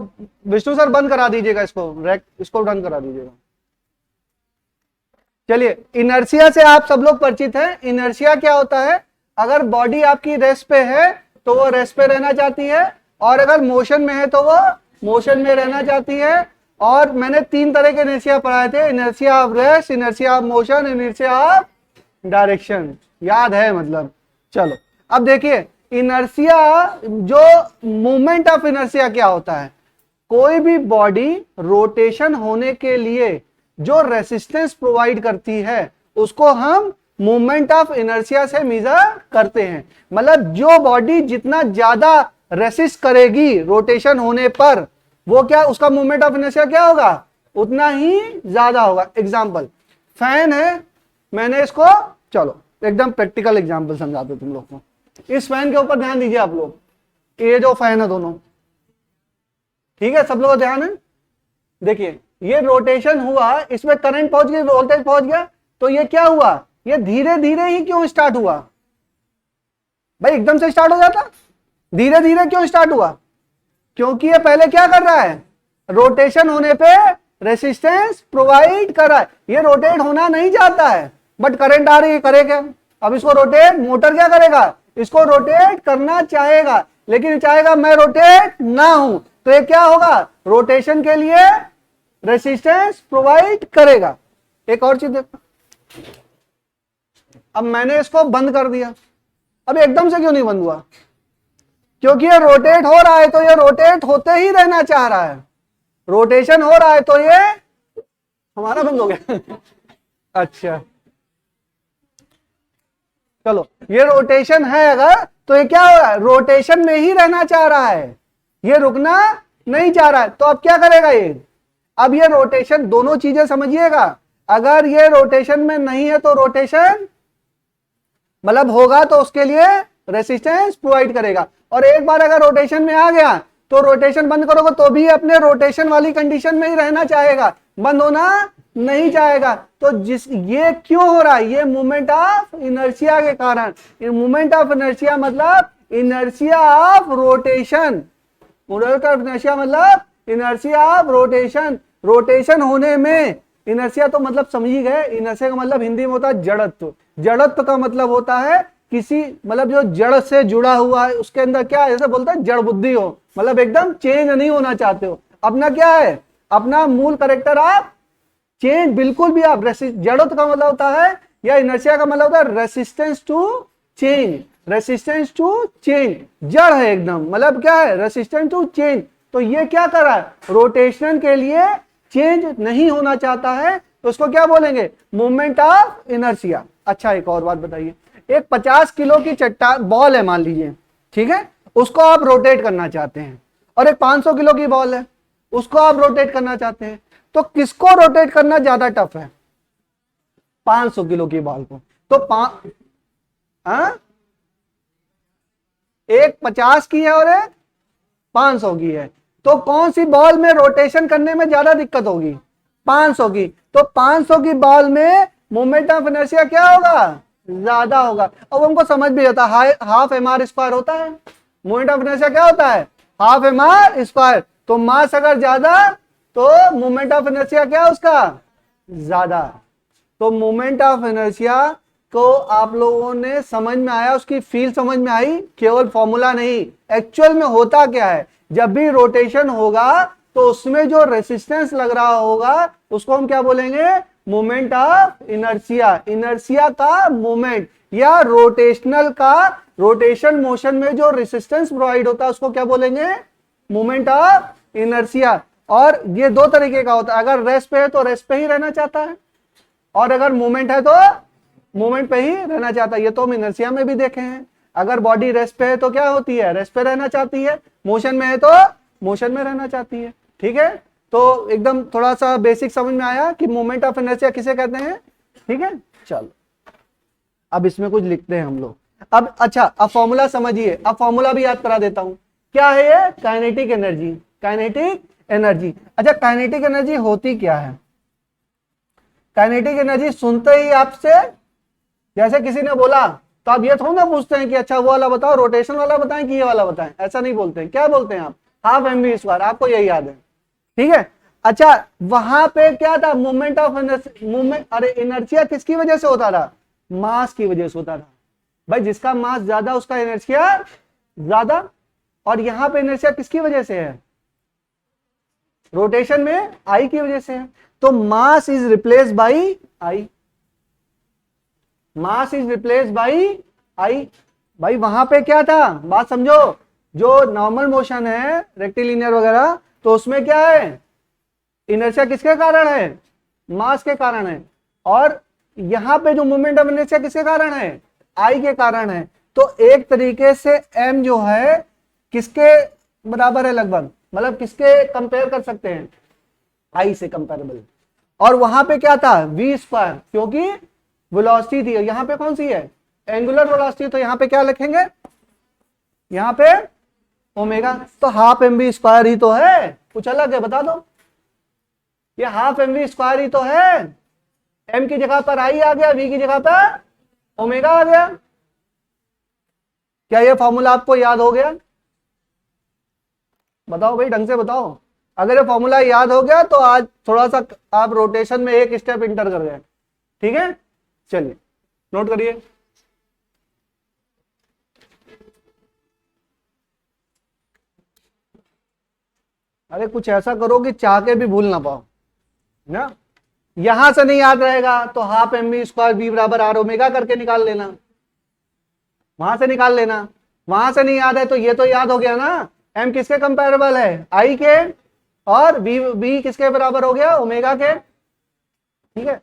[SPEAKER 1] विष्णु सर बंद करा दीजिएगा, इसको बंद करा दीजिएगा। चलिए, इनर्शिया से आप सब लोग परिचित हैं। इनर्शिया क्या होता है? अगर बॉडी आपकी रेस्ट पे है तो वो रेस्ट पे रहना चाहती है, और अगर मोशन में है तो वो मोशन में रहना चाहती है। और मैंने 3 तरह के इनर्शिया पढ़ाए थे, inertia of rest, inertia of motion, inertia of direction. याद है मतलब? चलो अब देखिए, इनर्शिया, जो मूवमेंट ऑफ इनर्शिया क्या होता है? कोई भी बॉडी रोटेशन होने के लिए जो रेसिस्टेंस प्रोवाइड करती है उसको हम मूवमेंट ऑफ इनर्शिया से मेजर करते हैं। मतलब जो बॉडी जितना ज्यादा रेसिस्ट करेगी रोटेशन होने पर, वो क्या, उसका मूवमेंट ऑफ इनर्शिया क्या होगा? उतना ही ज्यादा होगा। एग्जांपल, फैन है, मैंने इसको, चलो एकदम प्रैक्टिकल एग्जांपल समझाते हूं तुम लोग को। इस फैन के ऊपर ध्यान दीजिए आप लोग, ये जो फैन है दोनों, ठीक है, सब लोग ध्यान है। देखिए ये रोटेशन हुआ, इसमें करंट पहुंच गई, वोल्टेज पहुंच गया, तो ये क्या हुआ? ये धीरे धीरे ही क्यों स्टार्ट हुआ भाई? एकदम से स्टार्ट हो जाता? धीरे धीरे क्यों स्टार्ट हुआ? क्योंकि ये पहले क्या कर रहा है? रोटेशन होने पे रेसिस्टेंस प्रोवाइड कर रहा है। ये रोटेट होना नहीं चाहता है, बट करंट आ रही है, करे क्या? अब इसको रोटेट, मोटर क्या करेगा? इसको रोटेट करना चाहेगा, लेकिन चाहेगा मैं रोटेट ना हूं, तो ये क्या होगा? रोटेशन के लिए रेसिस्टेंस प्रोवाइड करेगा। एक और चीज देखो, अब मैंने इसको बंद कर दिया, अब एकदम से क्यों नहीं बंद हुआ? क्योंकि ये रोटेट हो रहा है, तो ये रोटेट होते ही रहना चाह रहा है। रोटेशन हो रहा है तो ये हमारा बंद हो गया। अच्छा चलो, ये रोटेशन है अगर, तो ये क्या हो रहा है? रोटेशन में ही रहना चाह रहा है, ये रुकना नहीं चाह रहा है। तो अब क्या करेगा ये? अब ये रोटेशन, दोनों चीजें समझिएगा, अगर ये रोटेशन में नहीं है तो रोटेशन मतलब होगा तो उसके लिए रेसिस्टेंस प्रोवाइड करेगा, और एक बार अगर रोटेशन में आ गया तो रोटेशन बंद करोगे तो भी अपने रोटेशन वाली कंडीशन में ही रहना चाहेगा, बंद होना नहीं चाहेगा। तो ये क्यों हो रहा है? ये मूवमेंट ऑफ इनर्शिया के कारण। मूवमेंट ऑफ इनर्शिया मतलब inertia of rotation, movement of inertia मतलब इनर्शिया ऑफ रोटेशन। रोटेशन होने में इनर्शिया, तो मतलब समझ ही गए, इनर्शिया का मतलब हिंदी में होता है जड़त्व। जड़त्व का मतलब होता है किसी, मतलब जो जड़ से जुड़ा हुआ है, उसके अंदर क्या, जैसे बोलते हैं जड़ बुद्धि हो, मतलब एकदम चेंज नहीं होना चाहते हो, अपना क्या है, अपना मूल कैरेक्टर आप चेंज बिल्कुल भी आप, जड़त्व का मतलब होता है, या इनर्शिया का मतलब होता है resistance to change. Resistance to change, जड़ है एकदम, मतलब क्या है? Resistance to change. तो ये क्या कर रहा है? रोटेशन के लिए चेंज नहीं होना चाहता है, तो उसको क्या बोलेंगे? Movement of inertia. अच्छा एक और बात बताइए, एक 50 किलो की चट्टान बॉल है मान लीजिए, ठीक है, उसको आप रोटेट करना चाहते हैं, और एक 500 किलो की बॉल है, उसको आप रोटेट करना चाहते हैं, तो किसको रोटेट करना ज्यादा टफ है? 500 किलो की बॉल को। तो एक 50 की है और एक 500 की है, तो कौन सी बॉल में रोटेशन करने में ज्यादा दिक्कत होगी? 500 की। तो 500 की बॉल में मोमेंट ऑफ इनर्शिया क्या होगा? ज्यादा होगा। अब हमको समझ भी आता है, हाफ mr स्क्वायर होता है, मोमेंट ऑफ इनर्शिया क्या होता है? Half mr square. तो मास अगर ज्यादा तो मोमेंट ऑफ इनर्शिया क्या है उसका? ज्यादा। तो मोमेंट ऑफ इनर्शिया को आप लोगों ने समझ में आया, उसकी फील समझ में आई, केवल फॉर्मूला नहीं, एक्चुअल में होता क्या है। जब भी रोटेशन होगा तो उसमें जो रेसिस्टेंस लग रहा होगा उसको हम क्या बोलेंगे? Moment of inertia. इनर्शिया का मोमेंट या रोटेशनल का, रोटेशन मोशन में जो रेसिस्टेंस प्रोवाइड होता है उसको क्या बोलेंगे? Moment of inertia. और ये 2 तरीके का होता है, अगर रेस्ट पे है तो रेस्ट पे ही रहना चाहता है, और अगर मूवमेंट है तो मूवमेंट पे ही रहना चाहता है। ये तो हम इनर्शिया में भी देखे हैं, अगर बॉडी रेस्ट पे है तो क्या होती है? रेस्ट पे रहना चाहती है, मोशन में है तो मोशन में रहना चाहती है। ठीक है, तो एकदम थोड़ा सा बेसिक समझ में आया कि मोमेंट ऑफ इनर्शिया किसे कहते हैं। ठीक है, चलो अब इसमें कुछ लिखते हैं हम लोग। अब अच्छा, अब फॉर्मूला समझिए, अब फॉर्मूला भी याद करा देता हूं। क्या है ये? Kinetic energy. Kinetic energy. अच्छा, काइनेटिक एनर्जी होती क्या है? काइनेटिक एनर्जी सुनते ही आपसे, जैसे किसी ने बोला तो आप ये थोड़ा ना पूछते हैं कि अच्छा वो वाला बताओ, रोटेशन वाला बताएं कि ये वाला बताएं, ऐसा नहीं बोलते हैं। क्या बोलते हैं हाफ एम वी स्क्वायर, आपको यही याद है, ठीक है। अच्छा वहां पे क्या था, मूवमेंट ऑफ मूवमेंट, अरे इनर्शिया किसकी वजह से होता था, मास की वजह से होता था भाई, जिसका मास ज्यादा उसका इनर्शिया ज्यादा, और यहां पे इनर्शिया किसकी वजह से है, रोटेशन में आई की वजह से है, तो mass is replace by I, mass is replace by I. भाई वहां पे क्या था, बात समझो, जो नॉर्मल मोशन है रेक्टिलिनियर वगैरह, तो उसमें क्या है, इनर्शिया किसके कारण है, मास के कारण है, और यहां पे जो मूवमेंट ऑफ इनर्शिया किसके कारण है, आई के कारण है। तो एक तरीके से एम जो है किसके बराबर है लगभग, मतलब किसके कंपेयर कर सकते हैं, आई से कंपेरेबल। और वहां पे क्या था, वी स्क्वायर, क्योंकि वेलोसिटी थी, यहां पे कौन सी है, एंगुलर वेलोसिटी, तो यहां पे क्या लिखेंगे, यहां पे ओमेगा, तो हाफ एम वी स्क्वायर ही तो है, कुछ अलग है बता दो, ये हाफ एम वी स्क्वायर ही तो है, एम की जगह पर आई आ गया, वी की जगह पर ओमेगा आ गया। क्या ये फॉर्मूला आपको याद हो गया, बताओ भाई ढंग से बताओ, अगर ये फॉर्मूला याद हो गया तो आज थोड़ा सा आप रोटेशन में एक स्टेप इंटर कर गए, ठीक है। चलिए नोट करिए, अरे कुछ ऐसा करो कि चाह के भी भूल ना पाओ ना, यहां से नहीं याद रहेगा तो हाफ एम वी स्क्वायर बी बराबर आर ओमेगा करके निकाल लेना, वहां से निकाल लेना, वहां से नहीं याद है तो ये तो याद हो गया ना, एम किसके कंपेरेबल है, आई के, और बी किसके बराबर हो गया, ओमेगा के, ठीक है।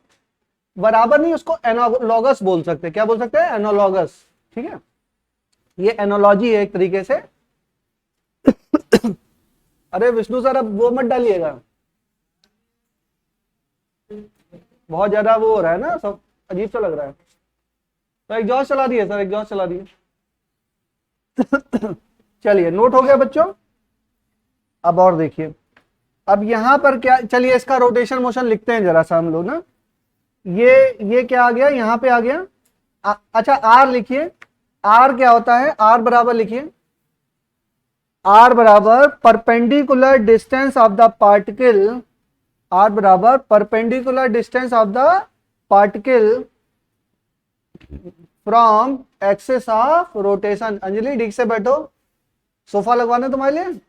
[SPEAKER 1] बराबर नहीं, उसको एनालॉगस बोल सकते, क्या बोल सकते हैं, एनालॉगस, ठीक है, ये एनोलॉजी है एक तरीके से। अरे विष्णु सर अब वो मत डालिएगा, बहुत ज्यादा वो हो रहा है ना, सब अजीब सा लग रहा है, तो एग्जॉस्ट चला दिए सर, एग्जॉस्ट चला दिए। चलिए नोट हो गया बच्चों, अब और देखिए, अब यहां पर क्या, चलिए इसका रोटेशन मोशन लिखते हैं जरा सा हम लोग ना, ये क्या आ गया, यहां पे आ गया, अच्छा आर लिखिए, आर क्या होता है, आर बराबर लिखिए, आर बराबर perpendicular distance of the particle, R बराबर perpendicular distance of the particle from axis of rotation. Anjali ठीक से बैठो, सोफा लगवाना तुम्हारे लिए,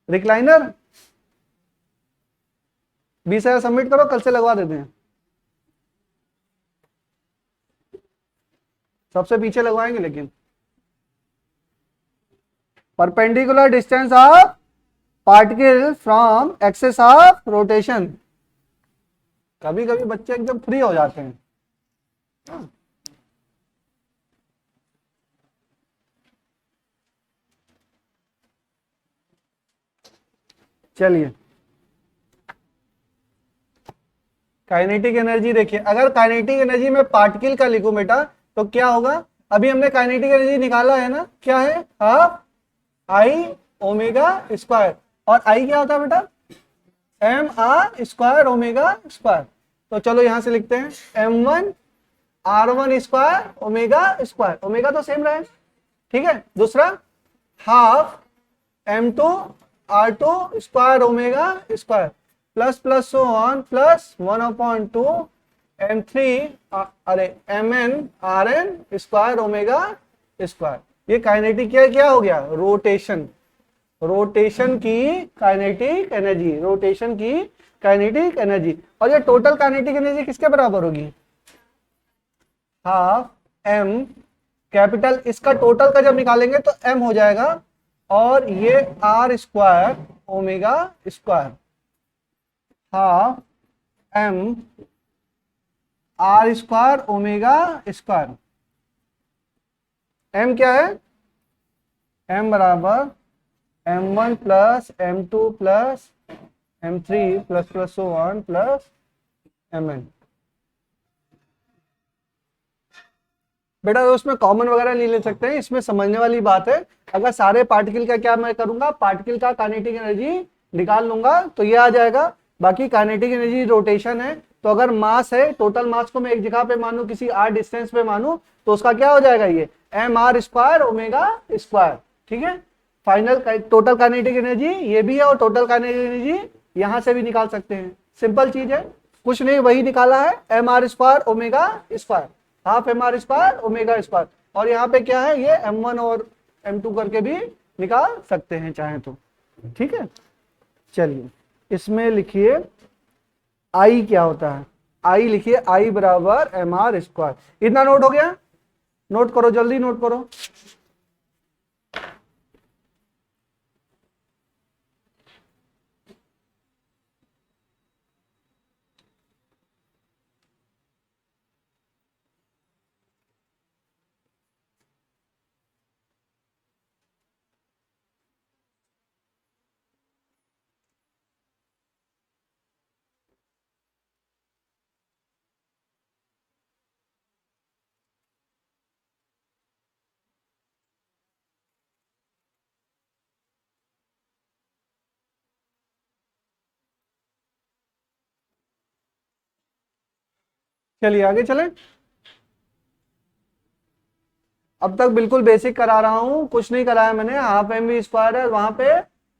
[SPEAKER 1] रिक्लाइनर 20,000 सबमिट करो, कल से लगवा देते हैं, सबसे पीछे लगवाएंगे, लेकिन perpendicular distance of particle from axis of rotation. कभी कभी बच्चे एकदम फ्री हो जाते हैं, चलिए काइनेटिक एनर्जी देखिए, अगर काइनेटिक एनर्जी में पार्टिकल का लिखूं बेटा तो क्या होगा, अभी हमने काइनेटिक एनर्जी निकाला है ना, क्या है, हाफ आई ओमेगा स्क्वायर, और आई क्या होता है बेटा, M R square omega square, तो चलो यहां से लिखते हैं m1 r1 square omega square, omega तो सेम रहे, ठीक है। दूसरा half m2 r2 square omega square plus plus so on plus 1/2 m3 अरे mn rn square omega square. ये काइनेटिक क्या हो गया, रोटेशन, रोटेशन की काइनेटिक एनर्जी, रोटेशन की काइनेटिक एनर्जी। और ये टोटल काइनेटिक एनर्जी किसके बराबर होगी, हाफ m कैपिटल, इसका टोटल का जब निकालेंगे तो m हो जाएगा, और ये r square omega square, half m r square omega square. m क्या है, m बराबर m1 plus m2 plus m3 plus plus so on plus mn। बेटा उसमें कॉमन वगैरह नहीं ले सकते हैं, इसमें समझने वाली बात है। अगर सारे पार्टिकल का क्या मैं करूंगा, पार्टिकल का काइनेटिक एनर्जी निकाल लूंगा तो ये आ जाएगा। बाकी काइनेटिक एनर्जी रोटेशन है, तो अगर मास है, टोटल मास को मैं एक जगह पे मानू, किसी r डिस्टेंस पे मानू, तो उसका क्या हो जाएगा, ये M R square omega square, ठीक है। फाइनल टोटल काइनेटिक एनर्जी ये भी है और टोटल काइनेटिक एनर्जी यहां से भी निकाल सकते हैं। सिंपल चीज है, कुछ नहीं, वही निकाला है, mr² omega square, half mr² omega square. और यहाँ पे क्या है, ये m1 और m2 करके भी निकाल सकते हैं चाहे तो। ठीक है, चलिए इसमें लिखिए I क्या होता है, I लिखिए I बराबर mr²। इतना नोट हो गया, नोट करो, जल्दी नोट करो। चलिए आगे चलें। अब तक बिल्कुल बेसिक करा रहा हूं, कुछ नहीं कराया मैंने। हाफ mv² है, वहां पे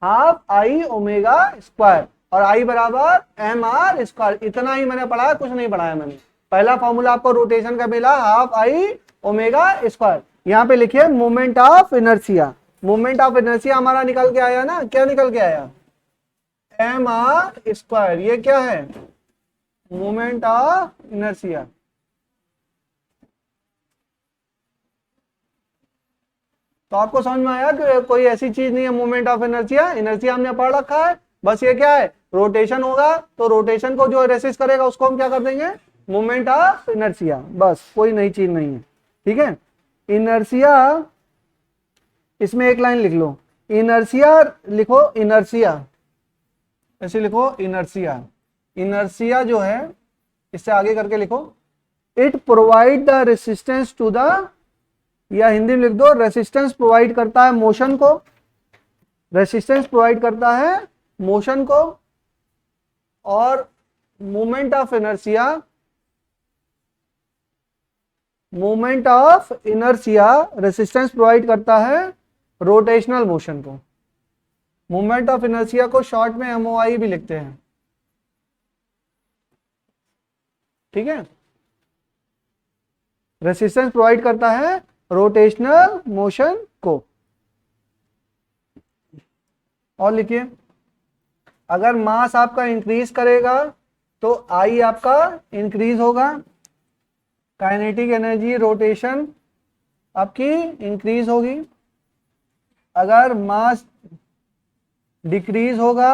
[SPEAKER 1] हाफ I ओमेगा स्क्वायर और I बराबर mr²। इतना ही मैंने पढ़ाया, कुछ नहीं पढ़ाया मैंने। पहला फॉर्मूला आपको रोटेशन का मिला, हाफ I ओमेगा स्क्वायर। यहाँ पे लिखिए moment of inertia. Moment of inertia हमारा निकल के आया ना, क्या निकल के आया, mr²। ये क्या है, मोमेंट ऑफ इनर्शिया। तो आपको समझ में आया कि कोई ऐसी चीज नहीं है मोमेंट ऑफ इनर्शिया। इनर्शिया हमने पढ़ रखा है, बस ये क्या है, रोटेशन होगा तो रोटेशन को जो रेसिस्ट करेगा उसको हम क्या कर देंगे, मोमेंट ऑफ इनर्शिया। बस कोई नई चीज नहीं है। ठीक है, इनर्शिया, इसमें एक लाइन लिख लो, इनर्शिया लिखो, इनर्शिया ऐसे लिखो, इनर्शिया। इनर्शिया जो है, इससे आगे करके लिखो, it provide the resistance to the, या हिंदी में लिख दो, रेसिस्टेंस प्रोवाइड करता है मोशन को, रेसिस्टेंस प्रोवाइड करता है मोशन को। और moment of inertia, moment of inertia resistance provide करता है रोटेशनल मोशन को। मोमेंट ऑफ इनर्शिया को शॉर्ट में MOI भी लिखते हैं। ठीक है, रेसिस्टेंस प्रोवाइड करता है रोटेशनल मोशन को। और लिखिए, अगर मास आपका इंक्रीज करेगा तो I आपका इंक्रीज होगा, काइनेटिक एनर्जी रोटेशन आपकी इंक्रीज होगी। अगर मास डिक्रीज होगा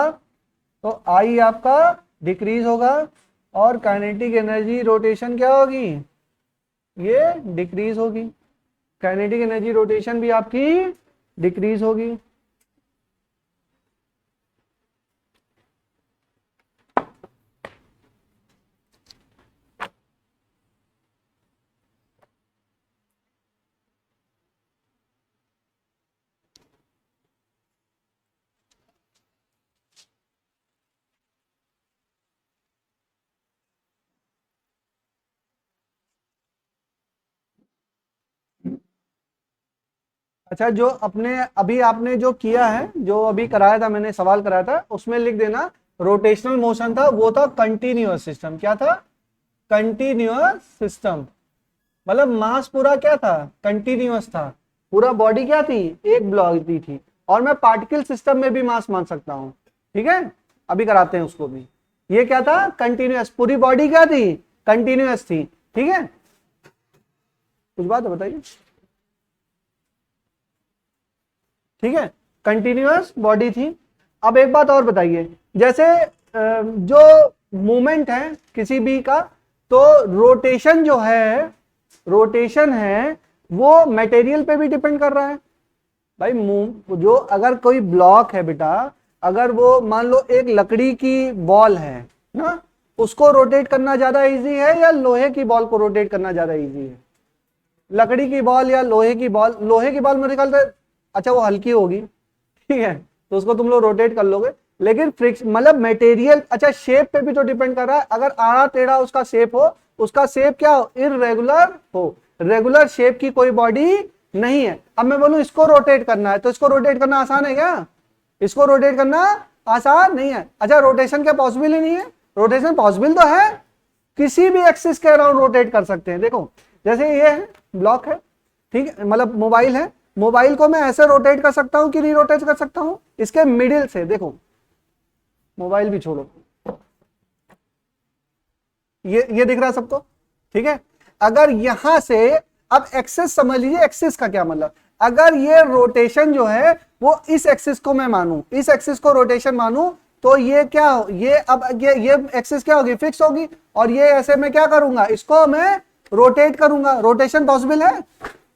[SPEAKER 1] तो I आपका डिक्रीज होगा और काइनेटिक एनर्जी रोटेशन क्या होगी, ये डिक्रीज होगी। काइनेटिक एनर्जी रोटेशन भी आपकी डिक्रीज होगी। अच्छा, जो अपने अभी आपने जो किया है, जो अभी कराया था मैंने, सवाल कराया था, उसमें लिख देना रोटेशनल मोशन था, वो था कंटिन्यूअस सिस्टम। क्या था, कंटिन्यूअस सिस्टम। मतलब मास पूरा क्या था, कंटिन्यूअस था। पूरा बॉडी क्या थी, एक ब्लॉक दी थी। और मैं पार्टिकल सिस्टम में भी मास मान सकता हूं। ठीक है, अभी कराते हैं उसको भी। ये क्या था, कंटिन्यूअस, पूरी बॉडी क्या थी, कंटिन्यूअस थी। ठीक है, कुछ बात है बताइए। ठीक है, कंटिन्यूअस बॉडी थी। अब एक बात और बताइए, जैसे जो मूवमेंट है किसी भी का, तो रोटेशन जो है, रोटेशन है वो मटेरियल पे भी डिपेंड कर रहा है भाई। जो अगर कोई ब्लॉक है बेटा, अगर वो मान लो एक लकड़ी की बॉल है ना, उसको रोटेट करना ज्यादा इजी है या लोहे की बॉल को रोटेट करना ज्यादा इजी है, लकड़ी की बॉल या लोहे की बॉल। लोहे की बॉल मेरे ख्याल से अच्छा वो हल्की होगी, ठीक है, तो उसको तुम लोग रोटेट कर लोगे। लेकिन फ्रिक्शन मतलब मटेरियल, अच्छा शेप पे भी तो डिपेंड कर रहा है। अगर आड़ा टेढ़ा उसका शेप हो, उसका शेप क्या हो, इररेगुलर हो। रेगुलर शेप की कोई बॉडी नहीं है। अब मैं बोलूं इसको रोटेट करना है, तो इसको रोटेट करना आसान है क्या? इसको रोटेट करना आसान नहीं है। अच्छा, रोटेशन क्या पॉसिबल ही नहीं है? रोटेशन पॉसिबल तो है, किसी भी एक्सिस के अराउंड रोटेट कर सकते हैं। देखो जैसे ये है, ब्लॉक है, ठीक है, मतलब मोबाइल है, मोबाइल को मैं ऐसे रोटेट कर सकता हूं कि नहीं रोटेट कर सकता हूं? इसके मिडिल से, देखो मोबाइल भी छोड़ो, ये दिख रहा है सबको, ठीक है। अगर यहां से, अब एक्सिस समझ लीजिए, एक्सिस का क्या मतलब, अगर ये रोटेशन जो है वो इस एक्सिस को मैं मानूं, इस एक्सिस को रोटेशन मानूं, तो ये क्या, ये अब ये एक्सिस क्या होगी? फिक्स होगी। और ये ऐसे मैं क्या करूंगा? इसको मैं रोटेट करूंगा, रोटेशन पॉसिबल है,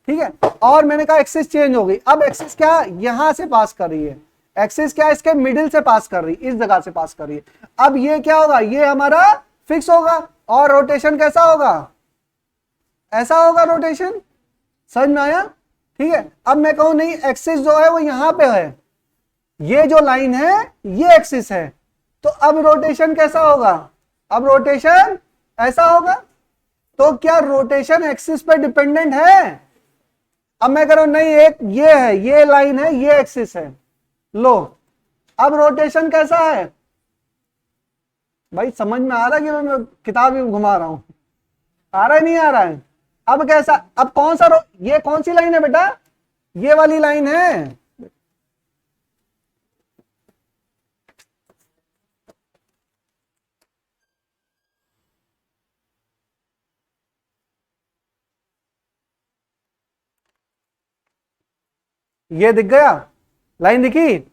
[SPEAKER 1] ठीक है। और मैंने कहा एक्सिस चेंज हो गई, अब एक्सिस क्या यहां से पास कर रही है, एक्सिस क्या इसके मिडिल से पास कर रही है, इस जगह से पास कर रही है। अब ये क्या होगा? ये हमारा फिक्स होगा। और रोटेशन कैसा होगा? ऐसा होगा रोटेशन, समझ में आया? ठीक है। अब मैं कहूं नहीं, एक्सिस जो है वो यहां पे है, ये जो लाइन है ये एक्सिस है, तो अब रोटेशन कैसा होगा? अब रोटेशन ऐसा होगा। तो क्या रोटेशन एक्सिस पे डिपेंडेंट है? अब मैं कह रहा हूं नहीं, एक ये है, ये लाइन है, ये एक्सिस है, लो अब रोटेशन कैसा है? भाई समझ में आ रहा है कि मैं किताब ही घुमा रहा हूं? आ रहा है नहीं आ रहा है? अब कैसा, अब कौन सा ये कौन सी लाइन है बेटा? ये वाली लाइन है। ये दिख गया, लाइन दिखी?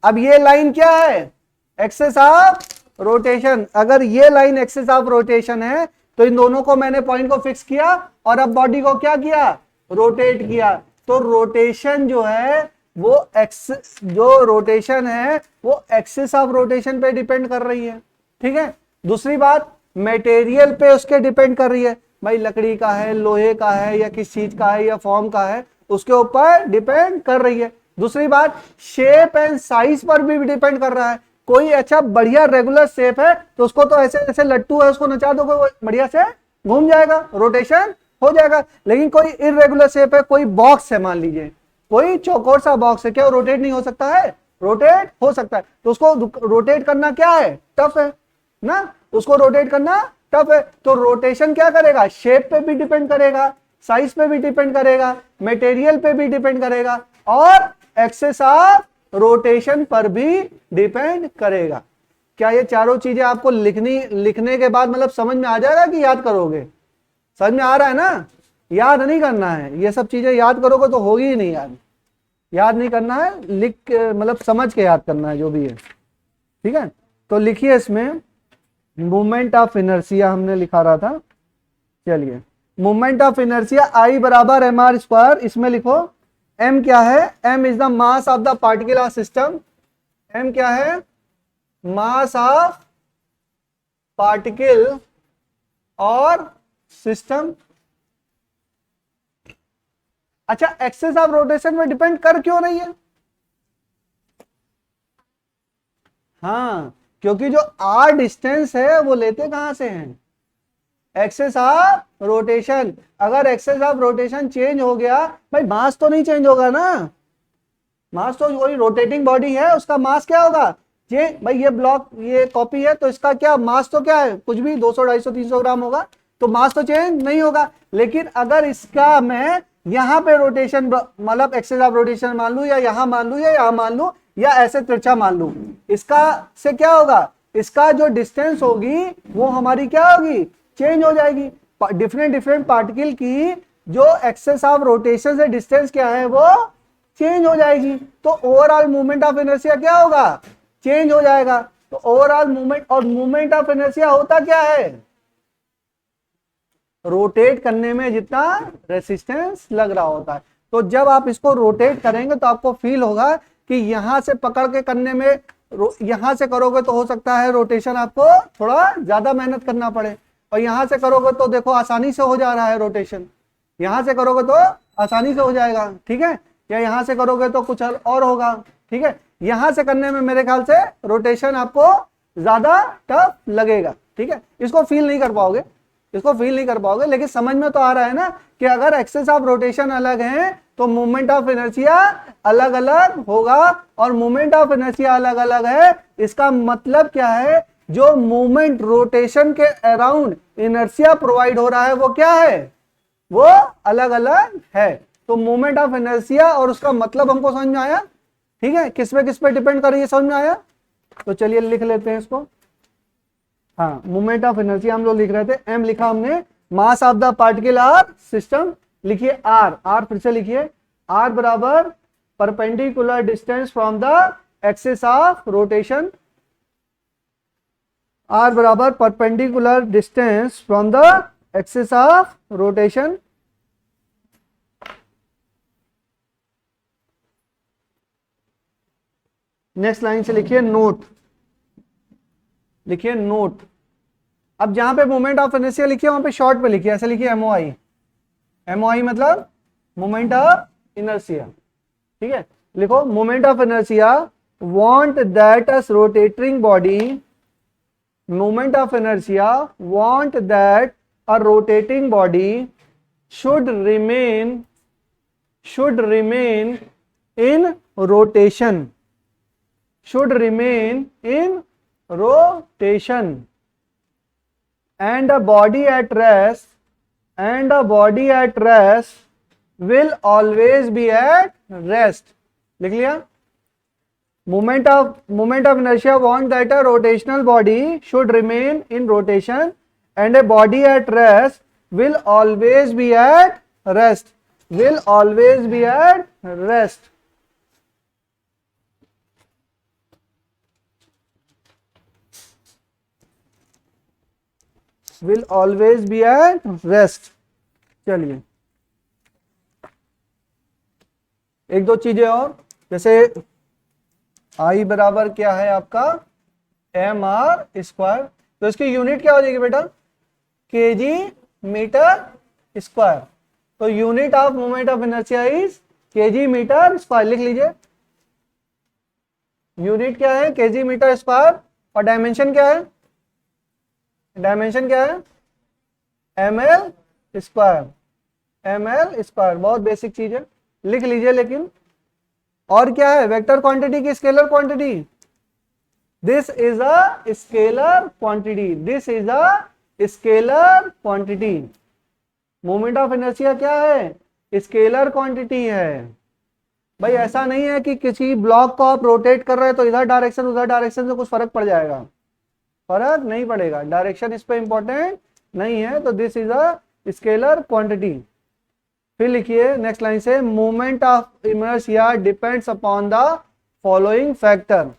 [SPEAKER 1] अब ये लाइन क्या है? Axis of rotation. अगर ये लाइन एक्सिस ऑफ रोटेशन है तो इन दोनों को मैंने पॉइंट को फिक्स किया और अब बॉडी को क्या किया? रोटेट किया। तो रोटेशन जो है वो जो रोटेशन है वो एक्सिस ऑफ रोटेशन पे डिपेंड कर रही है, ठीक है। दूसरी बात, मटेरियल पे उसके डिपेंड कर रही है, भाई लकड़ी का है, लोहे का है, या किस चीज का है, या फॉर्म का है, उसके ऊपर डिपेंड कर रही है। दूसरी बात, शेप एंड साइज पर भी डिपेंड कर रहा है। कोई अच्छा बढ़िया रेगुलर शेप है तो उसको तो ऐसे ऐसे लट्टू है, उसको नचा दोगे वो बढ़िया से घूम जाएगा, रोटेशन हो जाएगा। लेकिन कोई इरेगुलर शेप है, कोई बॉक्स है, मान लीजिए कोई चौकोर सा बॉक्स है, क्या वो रोटेट नहीं हो सकता है? रोटेट हो सकता है। तो उसको रोटेट करना क्या है? टफ है ना, उसको रोटेट करना टफ है। तो रोटेशन क्या करेगा? शेप पे भी डिपेंड करेगा, साइज पे भी डिपेंड करेगा, मटेरियल पे भी डिपेंड करेगा, और एक्सिस ऑफ रोटेशन पर भी डिपेंड करेगा। क्या ये चारों चीजें आपको लिखने के बाद मतलब समझ में आ जाएगा कि याद करोगे? समझ में आ रहा है ना? याद नहीं करना है, ये सब चीजें याद करोगे तो होगी ही नहीं याद। याद नहीं करना है, लिख मतलब समझ के याद करना है जो भी है, ठीक है। तो लिखिए इसमें मोमेंट ऑफ इनर्शिया हमने लिखा रहा था, चलिए मोमेंट ऑफ इनर्शिया I बराबर mr²। इसमें लिखो m क्या है? m is the mass of the particle of system. m क्या है? मास ऑफ पार्टिकल और सिस्टम। अच्छा, एक्सिस ऑफ रोटेशन में डिपेंड कर क्यों रही है? हाँ, क्योंकि जो r डिस्टेंस है वो लेते कहां से हैं? Axis of rotation. अगर एक्सिस ऑफ रोटेशन चेंज हो गया, भाई मास तो नहीं चेंज होगा ना, मास तो वही रोटेटिंग बॉडी है, उसका मास क्या होगा? भाई ये ब्लॉक, ये कॉपी है तो इसका क्या मास तो क्या है? कुछ भी 200 250 300 ग्राम होगा, तो मास तो चेंज नहीं होगा। लेकिन अगर इसका मैं यहां पे रोटेशन मतलब एक्सिस ऑफ रोटेशन मान लू, या यहां मान लू, या यहां मान लू, या ऐसे तिरछा मान लू, इसका से क्या होगा? इसका जो डिस्टेंस होगी वो हमारी क्या होगी? चेंज हो जाएगी। डिफरेंट पार्टिकल की जो एक्सिस ऑफ रोटेशन से डिस्टेंस क्या है वो चेंज हो जाएगी। तो ओवरऑल मूवमेंट ऑफ इनर्शिया क्या होगा? चेंज हो जाएगा। तो ओवरऑल मूवमेंट, और मूवमेंट ऑफ इनर्शिया होता क्या है? रोटेट करने में जितना रेसिस्टेंस लग रहा होता है। तो जब आप इसको रोटेट करेंगे तो आपको फील होगा कि यहां से पकड़ के करने में, यहां से करोगे तो हो सकता है रोटेशन आपको थोड़ा ज्यादा मेहनत करना पड़े, और यहां से करोगे तो देखो आसानी से हो जा रहा है रोटेशन, यहां से करोगे तो आसानी से हो जाएगा, ठीक है। या यहां से करोगे तो कुछ और होगा, ठीक है। यहां से करने में मेरे ख्याल से रोटेशन आपको ज्यादा टफ लगेगा, ठीक है। इसको फील नहीं कर पाओगे, इसको फील नहीं कर पाओगे, लेकिन समझ में तो आ रहा है ना कि अगर एक्सिस ऑफ रोटेशन अलग है तो मोमेंट ऑफ इनर्शिया अलग अलग होगा, और मोमेंट ऑफ इनर्शिया अलग अलग है, इसका मतलब क्या है, जो मोमेंट रोटेशन के अराउंड इनर्शिया प्रोवाइड हो रहा है वो क्या है, वो अलग अलग है। तो मोमेंट ऑफ इनर्शिया और उसका मतलब हमको समझ में आया, ठीक है, किस पे डिपेंड कर रही है, समझ में आया। तो चलिए लिख लेते हैं इसको। हाँ, मोमेंट ऑफ इनर्शिया हम लोग लिख रहे थे, एम लिखा हमने, mass of the particle or system, लिखिए आर फिर से लिखिए, आर बराबर perpendicular distance from the axis of rotation, R बराबर perpendicular distance from the axis of rotation. Next line से लिखिए नोट, लिखिए नोट। अब जहां पे मोमेंट ऑफ इनर्शिया लिखिए वहां पे शॉर्ट पे लिखिए, ऐसे लिखिए एमओआई, एमओआई मतलब मोमेंट ऑफ इनर्शिया, ठीक है। लिखो moment of inertia want that us rotating body, moment of inertia want that a rotating body should remain in rotation, should remain in rotation, and a body at rest, and a body at rest will always be at rest। लिख लिया, moment of inertia want that a rotational body should remain in rotation and a body at rest will always be at rest, will always be at rest। will always be at rest। चलिए एक दो चीजें और, जैसे I बराबर क्या है आपका एम आर स्क्वायर, तो इसकी यूनिट क्या हो जाएगी बेटा, केजी मीटर स्क्वायर। तो unit of moment of inertia is KG metre square, लिख लीजिए, यूनिट क्या है केजी मीटर स्क्वायर, और डायमेंशन क्या है, डायमेंशन क्या है M L square, M L square, बहुत बेसिक चीज है, लिख लीजिए। लेकिन और क्या है, वेक्टर क्वांटिटी की scalar quantity, this is a scalar quantity, this is a scalar quantity. Moment of inertia क्या है, स्केलर क्वांटिटी है। भाई ऐसा नहीं है कि किसी ब्लॉक को आप रोटेट कर रहे हैं तो इधर डायरेक्शन उधर डायरेक्शन से कुछ फर्क पड़ जाएगा, फर्क नहीं पड़ेगा, डायरेक्शन इस पे इंपॉर्टेंट नहीं है। तो this is a scalar quantity. फिर लिखिए नेक्स्ट लाइन से, moment of inertia depends upon the following factor,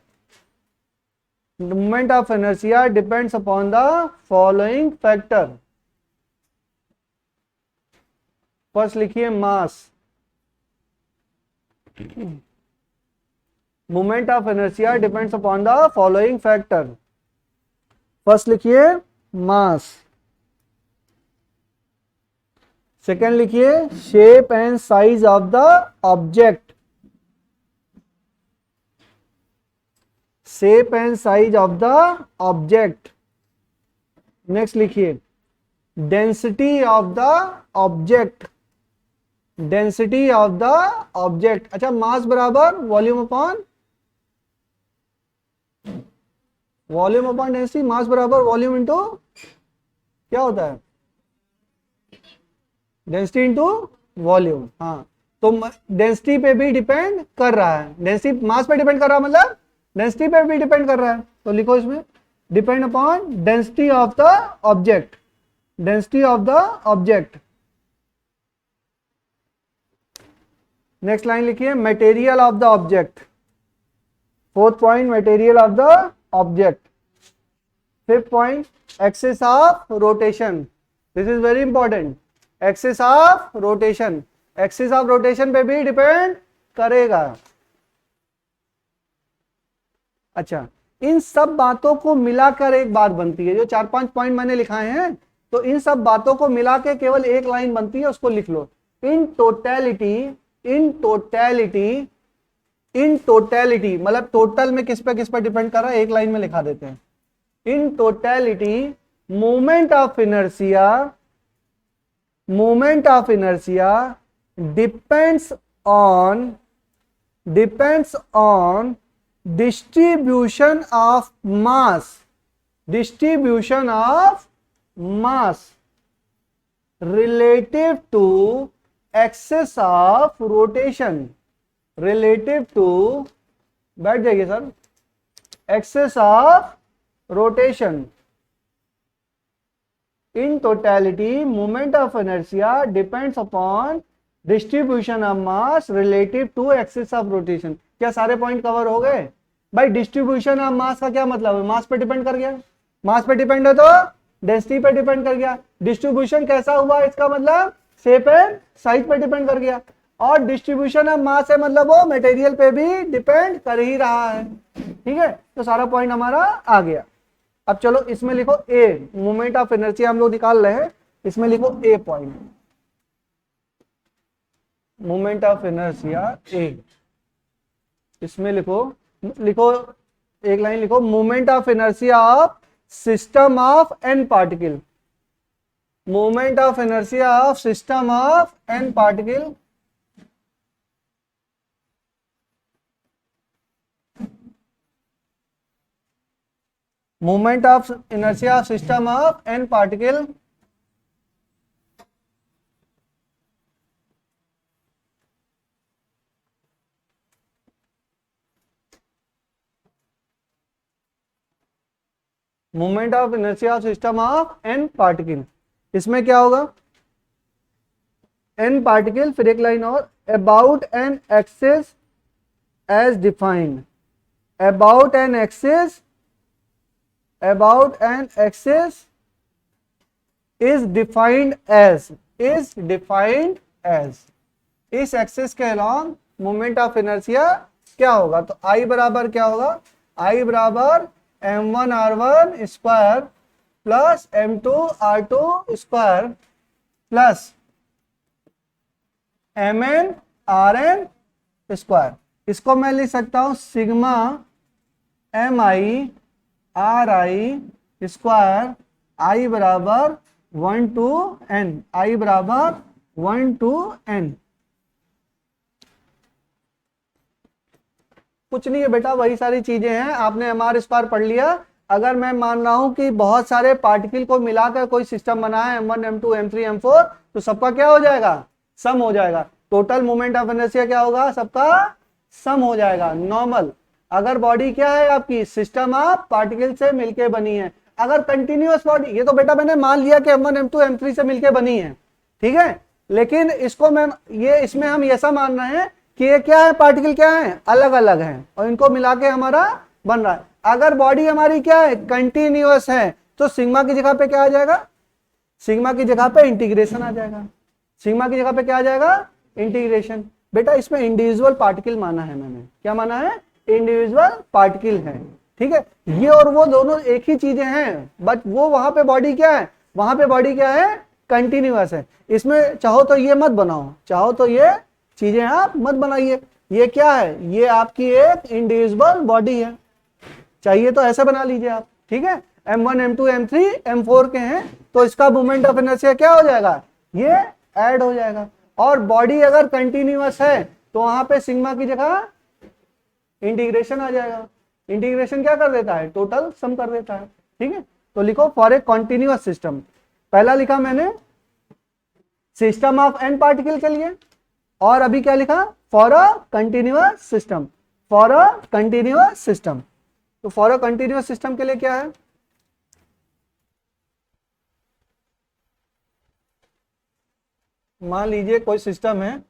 [SPEAKER 1] moment of inertia depends upon the following factor. First लिखिए mass, moment of inertia depends upon the following factor. First लिखिए mass, second लिखिए shape and size of the object, shape and size of the object. Next लिखिए density of the object, density of the object. अच्छा, मास बराबर volume upon, volume upon density, mass बराबर volume into क्या होता है, density into volume. हाँ, तो density पे भी डिपेंड कर रहा है, डेंसिटी मास पे डिपेंड कर रहा है, मतलब डेंसिटी पे भी डिपेंड कर रहा है। तो लिखो इसमें depend upon density of the object, density of the object. Next line लिखिए material of the object, fourth point material of the object. Fifth point axis of rotation, this is very important, axis of rotation, axis of rotation पे भी depend करेगा। अच्छा, इन सब बातों को मिलाकर एक बात बनती है, जो 4-5 पॉइंट मैंने लिखाए हैं, तो इन सब बातों को मिला के केवल एक लाइन बनती है, उसको लिख लो। In totality, in totality, in totality मतलब टोटल में किस पे डिपेंड कर रहा है, एक लाइन में लिखा देते हैं। In totality moment of inertia, moment of inertia depends on depends on distribution of mass, distribution of mass relative to axis of rotation, relative to, बैठ जाइए sir, axis of rotation. In totality, moment of inertia depends upon distribution of mass relative to axis of rotation. क्या सारे point cover हो गए भाई? Distribution of mass का क्या मतलब है? मास पे डिपेंड कर गया, मास पे डिपेंड है तो डेंसिटी पे डिपेंड कर गया. डिस्ट्रीब्यूशन कैसा हुआ, इसका मतलब शेप एंड साइज पे डिपेंड कर गया. और डिस्ट्रीब्यूशन ऑफ मास है मतलब वो मटेरियल पे भी डिपेंड कर ही रहा है. ठीक है, तो सारा पॉइंट हमारा आ गया. अब चलो इसमें लिखो ए, मोमेंट ऑफ इनर्शिया हम लोग निकाल रहे हैं, इसमें लिखो A point, moment of inertia A. इसमें लिखो, लिखो एक लाइन लिखो, moment of inertia of system of N particle, moment of inertia of system of N particle moment of inertia of system of n particle moment of inertia of system of n particle. इसमें क्या होगा, n particle, फिर एक line और, about an axis as defined, about an axis, about an axis is defined as, is defined as, इस axis के along moment of inertia क्या होगा? तो I बराबर क्या होगा, I बराबर m1r1 square plus m2r2 square plus mn square. इसको मैं लिख सकता हूं sigma mi RI square, I बराबर 1 to n, I बराबर 1 to n. कुछ नहीं है बेटा, वही सारी चीजें हैं, आपने mr स्क्वायर पढ़ लिया. अगर मैं मान रहा हूं कि बहुत सारे पार्टिकल को मिलाकर कोई सिस्टम बना है, m1 m2 m3 m4, तो सबका क्या हो जाएगा, सम हो जाएगा. टोटल मोमेंट ऑफ इनर्शिया क्या होगा, सबका सम हो जाएगा. नॉर्मल, अगर बॉडी क्या है आपकी, सिस्टम ऑफ पार्टिकल से मिलके बनी है. अगर कंटिन्यूअस बॉडी, ये तो बेटा मैंने मान लिया कि m1 m2 m3 से मिलके बनी है, ठीक है, लेकिन इसको मैं, ये इसमें हम ऐसा मान रहे हैं कि ये क्या है, पार्टिकल क्या है, अलग अलग हैं और इनको मिला के हमारा बन रहा है. अगर बॉडी हमारी क्या है, कंटिन्यूअस है, तो सिग्मा की जगह पे क्या आ जाएगा, सिग्मा की जगह पे इंटीग्रेशन आ जाएगा. सिग्मा की जगह पे क्या आ जाएगा, इंटीग्रेशन. बेटा इसमें इंडिविजुअल पार्टिकल माना है मैंने, क्या माना है, इंडिविजुअल पार्टिकल है. ठीक है, ये और वो दोनों एक ही चीजें हैं, बट वो वहां पे बॉडी क्या है, वहां पे बॉडी क्या है, कंटिन्यूअस है. इसमें चाहो तो ये मत बनाओ, चाहो तो ये चीजें आप मत बनाइए. ये क्या है, ये आपकी एक इंडिविजुअल बॉडी है, चाहिए तो ऐसे बना लीजिए आप. ठीक है, m1 m2 m3 m4 के हैं, तो इसका मोमेंट ऑफ इनर्शिया क्या हो जाएगा, ये ऐड हो जाएगा. और बॉडी अगर कंटिन्यूअस है तो वहां पे सिग्मा की जगह इंटीग्रेशन आ जाएगा. इंटीग्रेशन क्या कर देता है, टोटल सम कर देता है. ठीक है, तो लिखो फॉर ए कॉन्टिन्यूअस सिस्टम. पहला लिखा मैंने सिस्टम ऑफ एन पार्टिकल के लिए, और अभी क्या लिखा, for a continuous system, for a continuous system. तो फॉर अ कंटिन्यूअस सिस्टम के लिए क्या है, मान लीजिए कोई सिस्टम है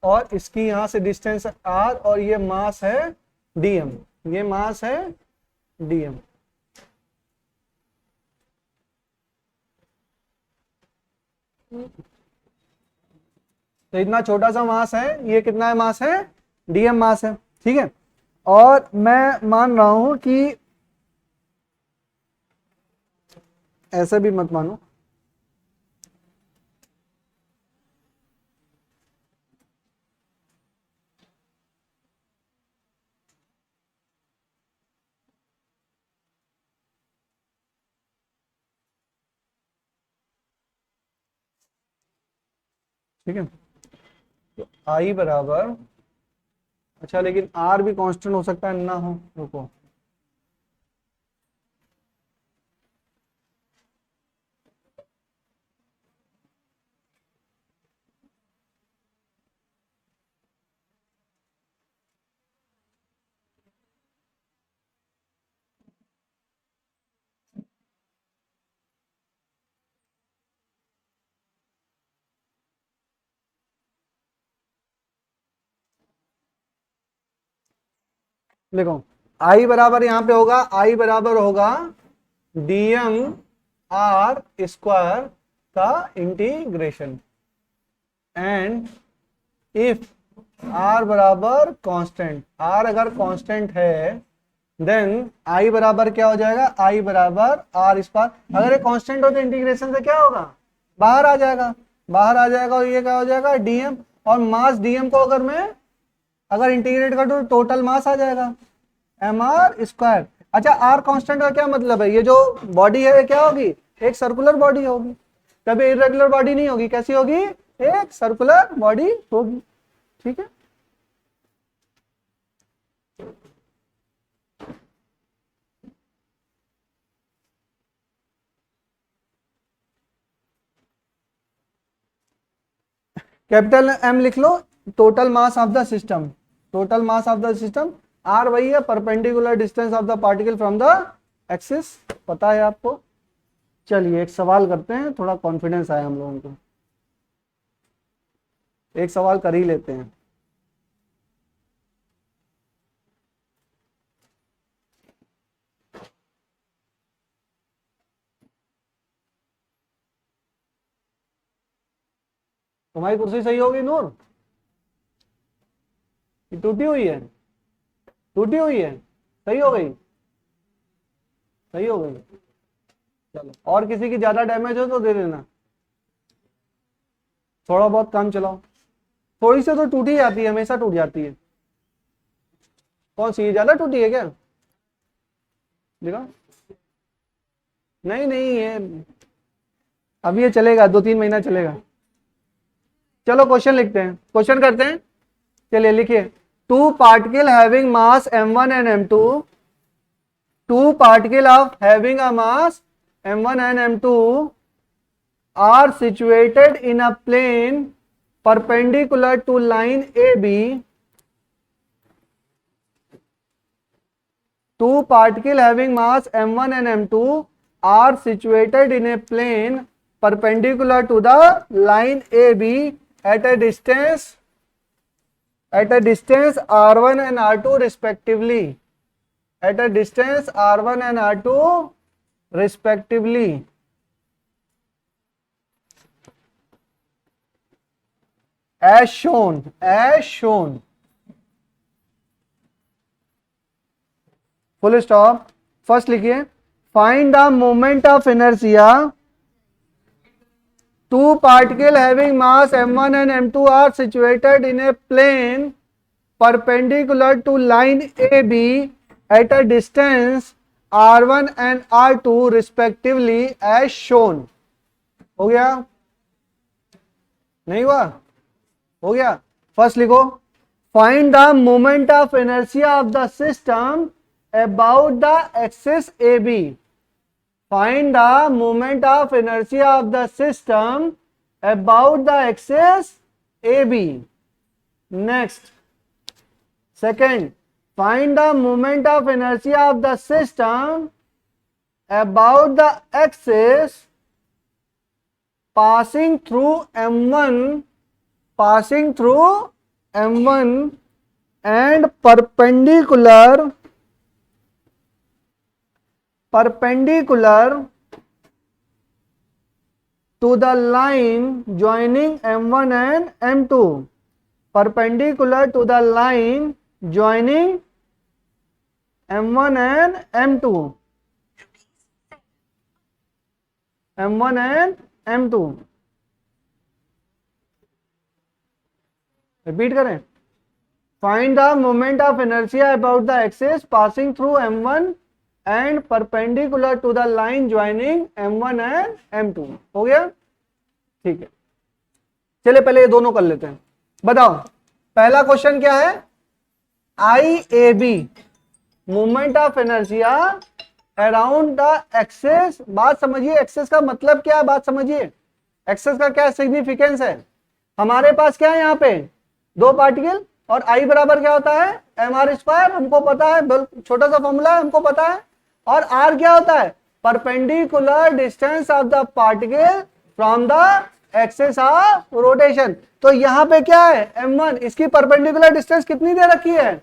[SPEAKER 1] और इसकी यहां से डिस्टेंस r और ये मास है dm, ये मास है dm. तो इतना छोटा सा मास है, ये कितना है मास है, dm मास है. ठीक है, और मैं मान रहा हूं कि ऐसे भी मत मानो, ठीक है. तो आई बराबर, अच्छा लेकिन आर भी कांस्टेंट हो सकता है ना हो, रुको देखो, आई बराबर यहां पे होगा, आई बराबर होगा डीएम आर स्क्वायर का इंटीग्रेशन, एंड इफ आर बराबर कांस्टेंट, आर अगर कांस्टेंट है देन आई बराबर क्या हो जाएगा, आई बराबर आर स्क्वायर। अगर ये कांस्टेंट हो तो इंटीग्रेशन से क्या होगा, बाहर आ जाएगा, बाहर आ जाएगा, और ये क्या हो जाएगा डीएम, और मास डीएम को अगर मैं अगर इंटीग्रेट कर दूं तो टोटल मास आ जाएगा एम आर स्क्वायर। अच्छा, आर कांस्टेंट का क्या मतलब है, ये जो बॉडी है ये क्या होगी, एक सर्कुलर बॉडी होगी, कभी इरेगुलर बॉडी नहीं होगी, कैसी होगी, एक सर्कुलर बॉडी होगी, ठीक है। कैपिटल एम लिख लो, total mass of the system, total mass of the system, R वही है perpendicular distance of the particle from the axis, पता है आपको। चलिए एक सवाल करते हैं, थोड़ा कॉन्फिडेंस आया हम लोगों को, एक सवाल कर ही लेते हैं। तुम्हारी कुर्सी सही होगी नूर, टूटी हुई है, टूटी हुई है, सही हो गई, सही हो गई। चलो, और किसी की ज्यादा डैमेज हो तो दे देना, थोड़ा बहुत काम चलाओ, थोड़ी सी तो टूटी जाती है, हमेशा टूट जाती है। कौन सी, ज्यादा टूटी है क्या, देखा, नहीं नहीं ये अभी ये चलेगा, 2-3 महीना चलेगा। चलो क्वेश्चन लिखते हैं, क्वेश्चन करते हैं, चलिए लिखिए, two particle having mass m1 and m2, two particle of having a mass m1 and m2 are situated in a plane perpendicular to line AB. Two particle having mass m1 and m2 are situated in a plane perpendicular to the line AB at a distance r1 and r2 respectively, at a distance r1 and r2 respectively. As shown, full stop. First लिखिए, find the moment of inertia, two particle having mass m1 and m2 are situated in a plane perpendicular to line AB at a distance r1 and r2 respectively as shown. हो गया, नहीं हुआ, हो गया। First लिखो, find the moment of inertia of the system about the axis AB. Find the moment of inertia of the system about the axis AB. Next, second, find the moment of inertia of the system about the axis passing through M1 and perpendicular to the line joining M1 and M2, perpendicular to the line joining M1 and M2, M1 and M2. Repeat करें, find the moment of inertia about the axis passing through M1 and perpendicular to the line joining M1 and M2. हो गया, ठीक है। चलिए पहले ये दोनों कर लेते हैं, बताओ पहला क्वेश्चन क्या है, I A B movement of inertia around the axis. बात समझिए, एक्सेस का मतलब क्या है, बात समझिए, एक्सेस का क्या सिग्निफिकेंस है। हमारे पास क्या है यहाँ पे दो पार्टिकल, और आई बराबर क्या होता है एम आर स्क्वायर, हमको पता है, छोटा सा फॉर्मूला है हमको पता है। और आर क्या होता है, perpendicular distance of the particle from the axis of rotation. तो यहाँ पे क्या है m1, इसकी परपेंडिकुलर डिस्टेंस कितनी दे रखी है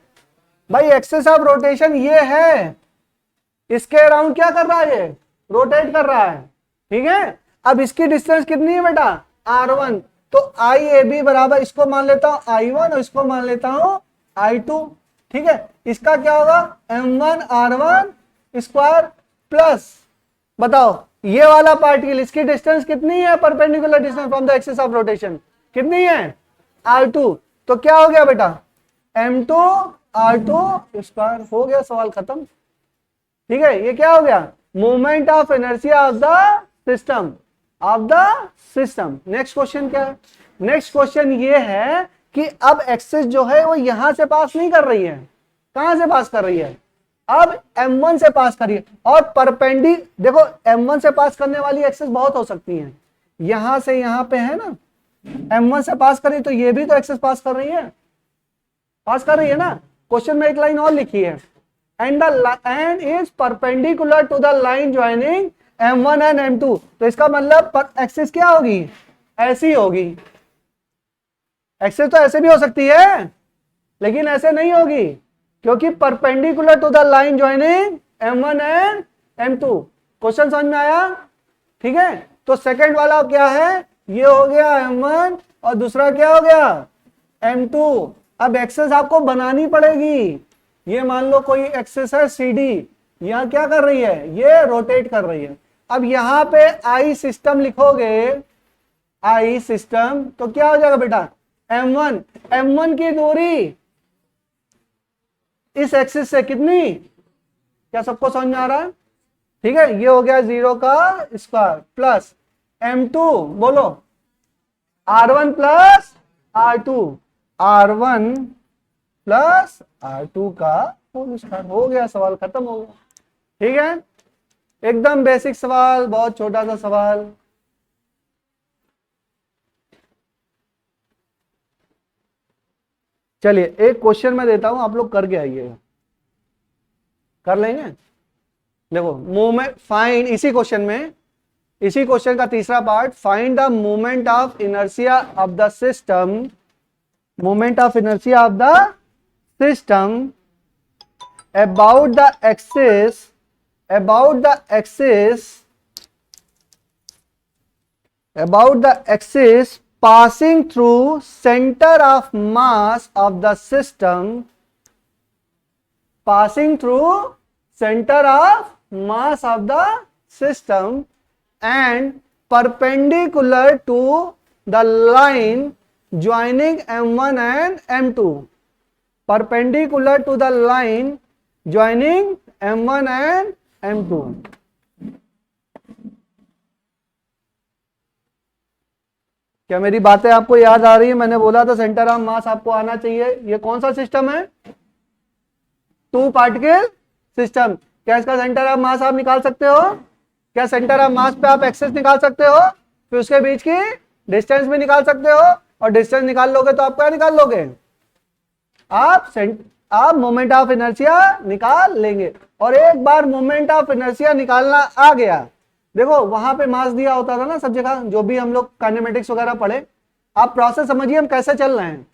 [SPEAKER 1] भाई, एक्सेस ऑफ रोटेशन ये है, इसके अराउंड क्या कर रहा है, ये रोटेट कर रहा है, ठीक है। अब इसकी डिस्टेंस कितनी है बेटा r1, तो आई ए बी बराबर, इसको मान लेता हूं I1 और इसको मान लेता हूं I2, ठीक है। इसका क्या होगा m1 r1 स्क्वायर प्लस, बताओ ये वाला पार्टिकल, इसकी डिस्टेंस कितनी है, perpendicular distance from the axis of rotation कितनी है r2, तो क्या हो गया बेटा m2 r2 स्क्वायर, हो गया सवाल खत्म, ठीक है। ये क्या हो गया, movement of inertia of the system. Next question क्या है, नेक्स्ट क्वेश्चन ये है कि अब एक्सिस जो है वो यहां से पास नहीं कर रही है, कहां से पास कर रही है, अब M1 से पास करिए, और परपेंडी देखो M1 से पास करने वाली एक्सिस बहुत हो सकती है, यहां से यहां पे है ना, M1 से पास करिए तो ये भी तो एक्सिस पास कर रही है, पास कर रही है ना। क्वेश्चन में एक लाइन और लिखी है, and is perpendicular to the line joining M1 and M2, तो इसका मतलब एक्सिस क्या होगी, ऐसी होगी। एक्सिस तो ऐसे भी हो सकती है लेकिन ऐसे नहीं होगी, क्योंकि perpendicular to the line joining M1 and M2। Question समझ में आया, ठीक है। तो सेकंड वाला क्या है, ये हो गया M1 और दूसरा क्या हो गया M2। अब एक्सेस आपको बनानी पड़ेगी, ये मान लो कोई एक्सेस है CD, यहां क्या कर रही है, ये रोटेट कर रही है। अब यहां पे आई सिस्टम लिखोगे, आई सिस्टम, तो क्या हो जाएगा बेटा M1 की दूरी इस एक्सिस से कितनी, क्या सबको समझ में आ रहा है, ठीक है। ये हो गया 0 का स्क्वायर प्लस M2, बोलो R1 plus R2, R1 plus R2 का होल स्क्वायर, हो गया सवाल खत्म हो गया, ठीक है। एकदम बेसिक सवाल, बहुत छोटा सा सवाल। चलिए एक क्वेश्चन मैं देता हूं, आप लोग करके आइएगा, कर लेंगे। देखो मूवमेंट फाइंड, इसी क्वेश्चन का तीसरा part, find the movement of inertia of the system, movement of inertia of the system about the axis passing through center of mass of the system, passing through center of mass of the system and perpendicular to the line joining M1 and M2, perpendicular to the line joining M1 and M2। क्या मेरी बातें आपको याद आ रही है, मैंने बोला था सेंटर ऑफ मास आपको आना चाहिए। ये कौन सा सिस्टम है, 2 पार्टिकल सिस्टम। क्या इसका सेंटर ऑफ मास आप निकाल सकते हो, क्या सेंटर ऑफ मास पे आप एक्सेस निकाल सकते हो, फिर उसके बीच की डिस्टेंस भी निकाल सकते हो, और डिस्टेंस निकाल लोगे तो आप क्या निकाल लोगे, आप मोमेंट ऑफ इनर्शिया निकाल लेंगे। और एक बार मोमेंट ऑफ इनर्शिया निकालना आ गया, देखो वहां पे मास दिया होता था ना सब जगह, जो भी हम लोग काइनेमेटिक्स वगैरह पढ़े, आप प्रोसेस समझिए हम कैसे चल रहे हैं।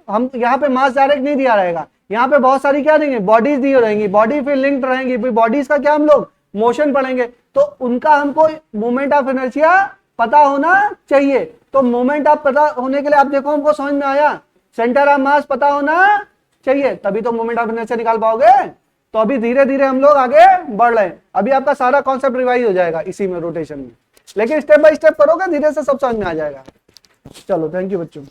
[SPEAKER 1] हम यहाँ पे मास डायरेक्ट नहीं दिया रहेगा, यहाँ पे बहुत सारी क्या देंगे, बॉडीज दी रहेंगी, बॉडी फिर लिंक्ड रहेंगी, फिर बॉडीज का क्या हम लोग मोशन पढ़ेंगे, तो उनका हमको मोमेंट ऑफ इनर्शिया पता होना चाहिए। तो मोमेंट ऑफ पता होने के लिए आप देखो हमको समझ में आया, सेंटर ऑफ मास पता होना चाहिए, तभी तो मोमेंट ऑफ इनर्शिया निकाल पाओगे। तो अभी धीरे धीरे हम लोग आगे बढ़ रहे हैं, अभी आपका सारा कॉन्सेप्ट रिवाइज हो जाएगा इसी में, रोटेशन में, लेकिन स्टेप बाय स्टेप करोगे धीरे से सब समझ में आ जाएगा। चलो थैंक यू बच्चों।